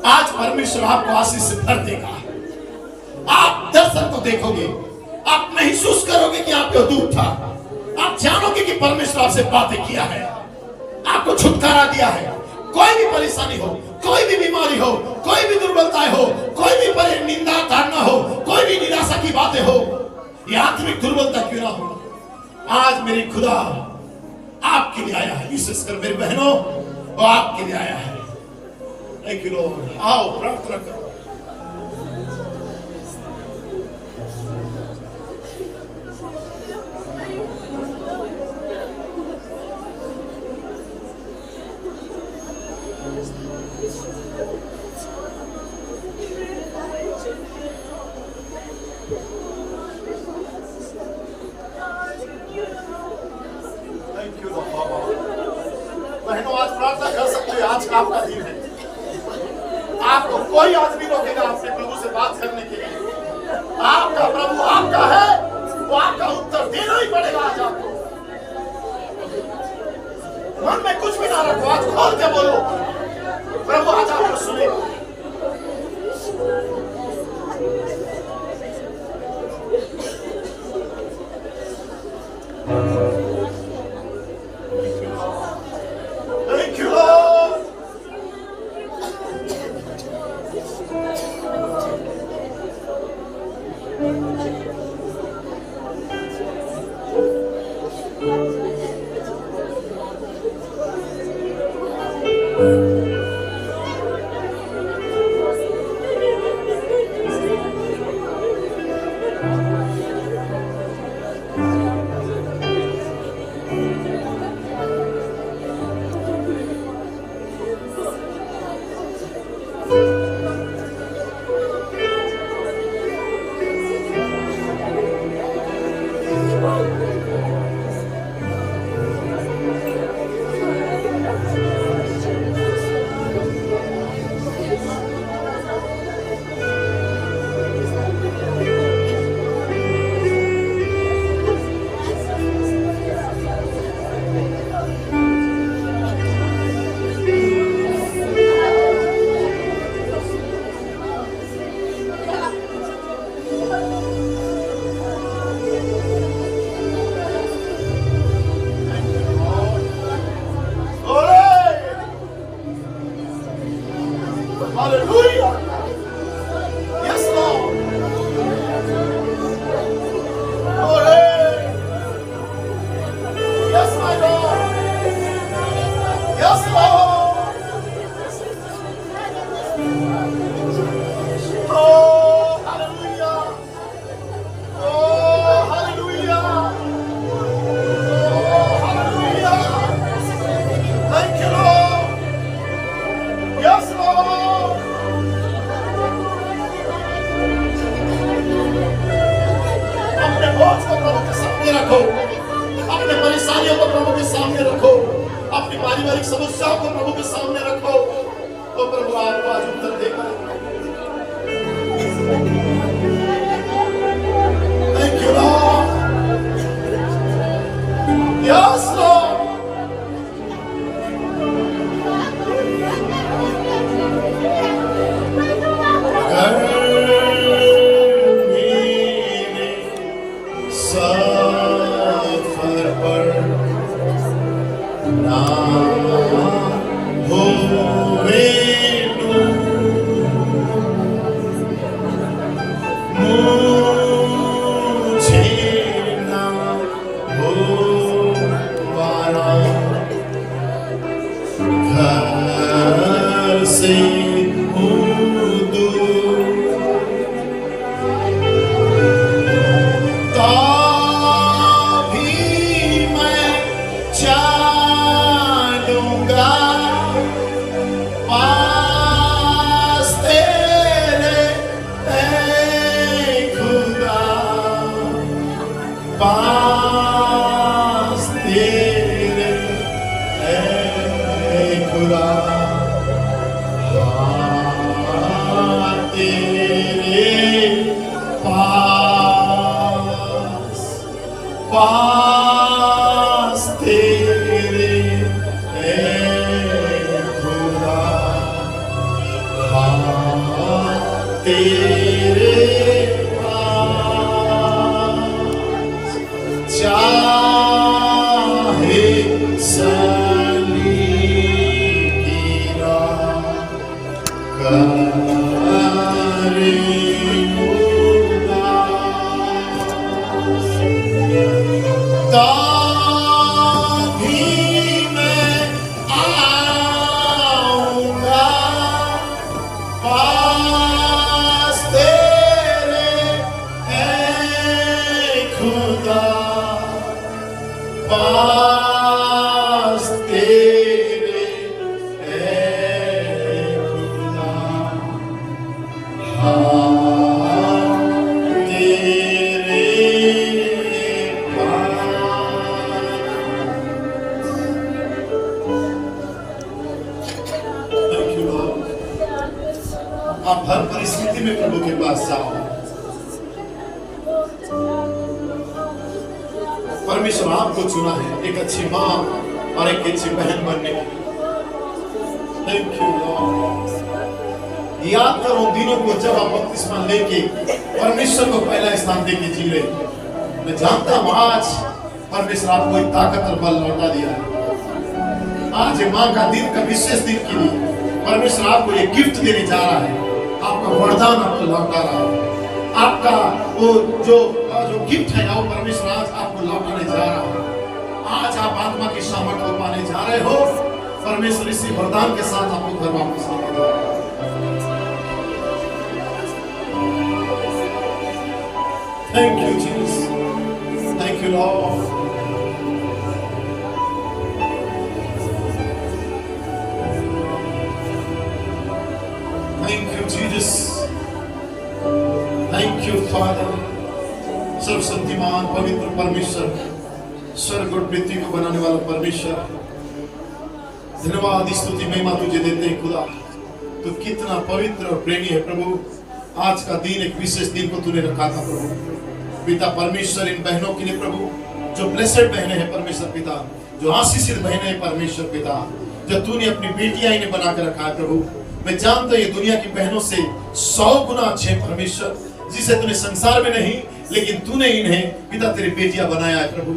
आज परमेश्वर आपको आशीष से भर देगा। आप दर्शन को देखोगे, आप महसूस करोगे कि आपको दूर था, आप जानोगे कि परमेश्वर आपसे बातें किया है, आपको छुटकारा दिया है। कोई भी परेशानी हो, कोई भी बीमारी हो, कोई भी दुर्बलताएं हो, कोई भी निंदा करना हो, कोई भी निराशा की बातें हो, या आत्मिक दुर्बलता क्यों ना हो, आज मेरी खुदा आपके लिए आया है। विशेषकर मेरी बहनों, वो आपके लिए आया है। Thank you Lord. आओ प्रार्थना करो। कोई आदमी रोकेगा आपसे प्रभु से बात करने के लिए। आपका प्रभु आपका है, वो आपका उत्तर देना ही पड़ेगा आज आपको। मन में कुछ भी ना रखो, आज खोल के बोलो, प्रभु आज आपको सुनेगा। Thank you, Lord. Hallelujah. Yes, Lord. Glory. Yes, my Lord. Yes, Lord. Oh, hallelujah. Oh, hallelujah. Oh, hallelujah. Thank you, Lord. Yes, Lord. अपने बोझ को प्रभु के सामने रखो, अपने परेशानियों को प्रभु के सामने रखो, अपनी पारिवारिक समस्याओं को प्रभु के सामने रखो, तो प्रभु आपको आज उत्तर देगा। Thank you, Lord. Yes, Lord. सफर पर ना होवे मुझे ना हो वाला घर से पास तेरे ऐ खुदा, हाँ तेरे पास, पास तेरे ऐ खुदा, हाँ तेरे चाहे सलीब की राह करे उदास, तभी मैं आऊंगा पास तेरे ऐ खुदा, पास तेरे ऐ खुदा, हाँ तेरे पास। Thank you, Lord. हर परिस्थिति में प्रभु के पास जाओ। परमेश्वर आपको चुना है एक अच्छी माँ और एक अच्छी बहन बनने के लिए। Thank you Lord. याद करो उन दिनों को जब आप बपतिस्मा लेके परमेश्वर को पहला स्थान देके जी रहे। मैं जानता हूं आज परमेश्वर आपको एक ताकत और बल लौटा दिया है। आज माँ का दिन का विशेष दिन के लिए परमेश्वर आपको एक गिफ्ट देने जा रहा है। आपका वरदान आपको लौटा रहा है। आपका वो जो गिफ्ट है वो परमेश्वर आज आपको लौटाने जा रहा है। आज आप आत्मा की सामर्थ को पाने जा रहे हो। परमेश्वर इसी वरदान के साथ आपको घर वापस लेके जाएगा। Thank you, Jesus. Thank you, Lord. Thank you, Jesus. Thank you, Father. सर्वशक्तिमान पवित्र परमेश्वर, स्वर्ग और पृथ्वी को बनाने वाला परमेश्वर, धन्यवाद स्तुति महिमा तुझे देते हैं खुदा। तू कितना पवित्र और प्रेमी है प्रभु। आज का दिन एक विशेष दिन को तूने रखा था प्रभु। पिता परमेश्वर इन बहनों के लिए प्रभु, जो ब्लेसेड बहनें हैं परमेश्वर पिता, जो आशीषित बहनें हैं परमेश्वर पिता, जो तूने अपनी बेटियां इन्हें बना कर रखा है प्रभु। मैं जानता हूं ये दुनिया की बहनों से 100 गुना अच्छे परमेश्वर, जिसे तूने संसार में नहीं लेकिन तूने इन्हें पिता तेरी बेटियां बनाया है प्रभु।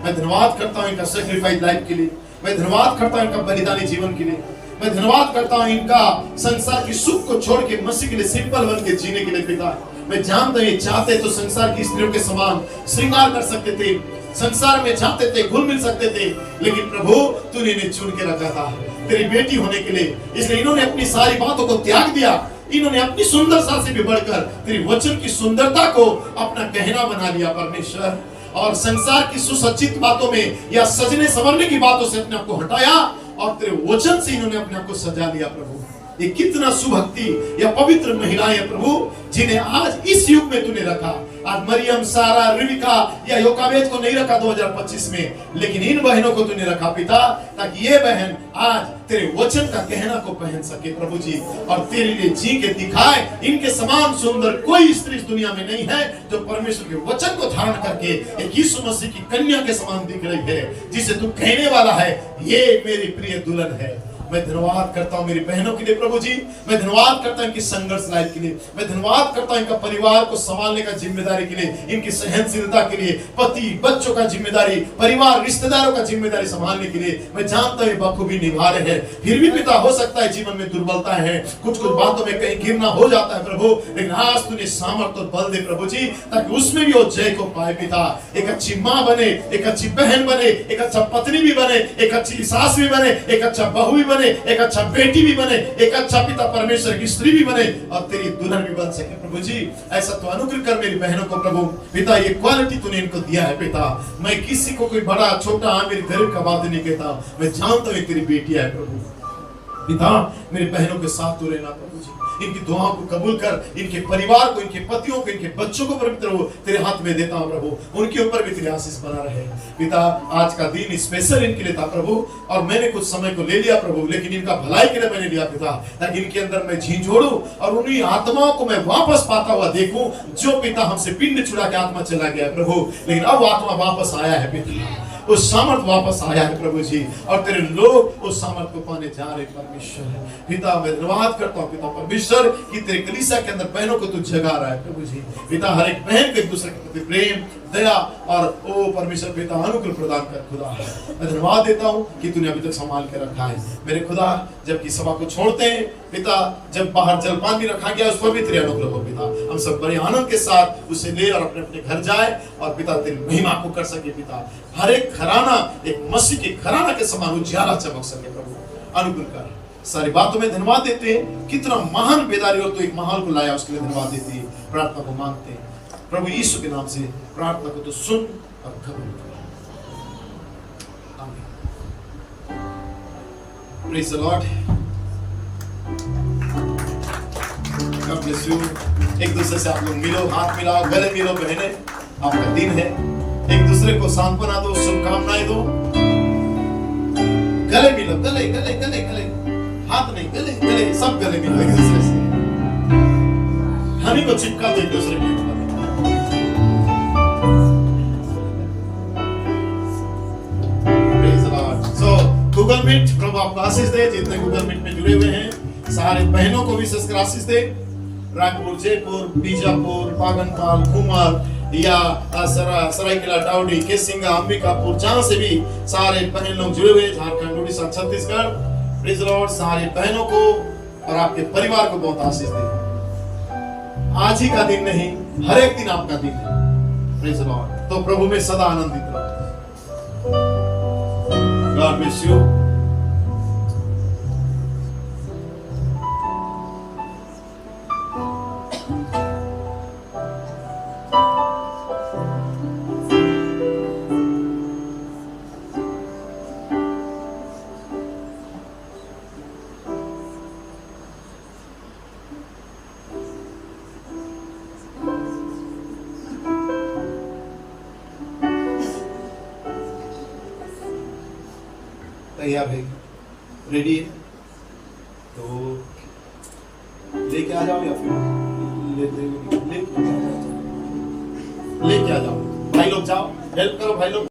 मैं धन्यवाद करता हूं इनका सैक्रिफाइस लाइफ के लिए। मैं धन्यवाद करता हूं इनका बलिदानी जीवन के लिए। मैं धन्यवाद करता हूं इनका संसार की सुख को छोड़ के मसीह के लिए सिंपल बन के जीने के लिए पिता। मैं जानता हूं ये चाहते तो संसार की स्त्रियों के समान श्रृंगार कर सकते थे, संसार में चाहते थे घुल मिल सकते थे, लेकिन प्रभु तूने इन्हें चुन के रखा था तेरी बेटी होने के लिए। इसलिए इन्होंने अपनी सारी बातों को त्याग दिया। इन्होंने अपनी सुंदरता से भी बढ़कर तेरी वचन की सुंदरता को अपना गहना बना लिया परमेश्वर। और संसार की सुसज्जित बातों में या सजने संवरने की बातों से अपने आप को हटाया और तेरे वचन से इन्होंने अपने आप को सजा लिया प्रभु। ये कितना सुभक्ति या पवित्र महिलाएं हैं प्रभु, जिन्हें आज इस युग में तूने रखा। आज मरियम, सारा, रिबिका या योकाबेद को नहीं रखा 2025 में, लेकिन इन बहनों को तूने रखा पिता, ताकि ये बहन आज तेरे वचन का गहना को पहन सके प्रभु जी, और तेरे लिए जी के दिखाए। इनके समान सुंदर कोई स्त्री इस दुनिया में नहीं है जो परमेश्वर के वचन को धारण करके एक यीशु मसीह की कन्या के समान दिख रही है, जिसे तू कहने वाला है ये मेरी प्रिय दुल्हन है। मैं धन्यवाद करता हूं मेरी बहनों के लिए प्रभु जी। मैं धन्यवाद करता हूं इनकी संघर्ष लाइफ के लिए। मैं धन्यवाद करता हूं इनका परिवार को संभालने का जिम्मेदारी के लिए, इनकी सहनशीलता के लिए, पति बच्चों का जिम्मेदारी, परिवार रिश्तेदारों का जिम्मेदारी संभालने के लिए। मैं जानता हूं ये बखूबी निभा रहे हैं। फिर भी पिता हो सकता है जीवन में दुर्बलता है, कुछ कुछ बातों में कहीं गिरना हो जाता है प्रभु, लेकिन आज तूने सामर्थ और बल दे प्रभु जी, ताकि उसमें भी वो जय को पाए पिता। एक अच्छी माँ बने, एक अच्छी बहन बने, एक अच्छा पत्नी भी बने, एक अच्छी सास भी बने, एक अच्छा बहू भी बने, एक अच्छा बेटी भी बने, एक अच्छा पिता परमेश्वर की स्त्री भी बने और तेरी दुल्हन भी बन सके प्रभु जी। ऐसा तो अनुग्रह कर मेरी बहनों को प्रभु पिता। ये क्वालिटी तूने इनको दिया है पिता। मैं किसी को कोई बड़ा छोटा मेरी गरीब का बात नहीं कहता। मैं जानता हूँ तेरी बेटियां है प्रभु पिता। मेरी बहनों के साथ तू रहना प्रभु जी। इनकी दुआओं को कबूल कर, इनके परिवार को, इनके पतियों को, इनके बच्चों को पवित्र तेरे हाथ में देता हूं प्रभु। उनके ऊपर भी तेरी आशीष बना रहे पिता। आज का दिन स्पेशल इनके लिए था प्रभु, और मैंने कुछ समय को ले लिया प्रभु, लेकिन इनका भलाई के लिए मैंने लिया पिता, ताकि इनके अंदर मैं झिझोड़ूं और उन्हीं आत्माओं को मैं वापस पाता हुआ देखूं जो पिता हमसे पिंड छुड़ा के आत्मा चला गया प्रभु, लेकिन अब आत्मा वापस आया है पिता। उस सामर्थ वापस आया है प्रभु जी, और तेरे लोग उस सामर्थ को पाने जा रहे परमेश्वर पिता। मैं धन्यवाद करता हूँ पिता परमेश्वर कि तेरे कलीसिया के अंदर बहनों को तू जगा रहा है प्रभु जी पिता। हर एक बहन को एक दूसरे के प्रति प्रेम, दया और ओ परमेश्वर पिता अनुग्रह प्रदान कर खुदा। मैं धन्यवाद देता हूँ कि तूने अभी तक संभाल के रखा है मेरे खुदा। जबकि सभा को छोड़ते हैं पिता, जब बाहर जलपान भी रखा गया उस पर भी तेरे अनुग्रह हो पिता। हम सब बड़े आनंद के साथ उसे ले और अपने अपने घर जाए और पिता तेरी महिमा को कर सके पिता। हर एक घराना एक मसीह के घराना के समान उजाला चमक सके प्रभु। अनुग्रह कर। सारी बातों में धन्यवाद देते हैं। कितना महान बेदारी और तो एक महाल को लाया, उसके लिए धन्यवाद देते हैं। प्रार्थना को मांगते हैं प्रभु यीशु के नाम से। प्रार्थना को तो सुन और कबूल कर। आमीन। Praise the Lord. God bless you. एक दूसरे से आप लोग मिलो, हाथ मिलाओ, गले मिलो बहने। आपका दिन है, एक दूसरे को सांत्वना दो, शुभकामनाएं दो। गले मिलो, गले गले गले गले, हाथ नहीं, गले गले, सब गले मिलो एक दूसरे से। सभी को चिपका दो एक दूसरे के ऊपर। सो गूगल मीट, प्रभु आपको आशीष दे। जितने गूगल मीट में जुड़े हुए हैं सारे बहनों को भी विशेष आशीष दे। रायपुर, जयपुर, बीजापुर, पागनपाल, कुमार या सरायकेला, डाउडी, केसिंगा, अंबिकापुर, जहां से भी सारे बहन लोग जुड़े हुए, Jharkhand, Orissa, Chhattisgarh, praise the Lord, सारे बहनों को और आपके परिवार को बहुत आशीष दे। आज ही का दिन नहीं, हर एक दिन आपका दिन है। Praise the Lord. तो प्रभु में सदा आनंदित रहो। God bless you. तैयार है, रेडी है, तो लेके आ जाओ या फिर लेके आ जाओ। भाई लोग जाओ, हेल्प करो भाई लोग।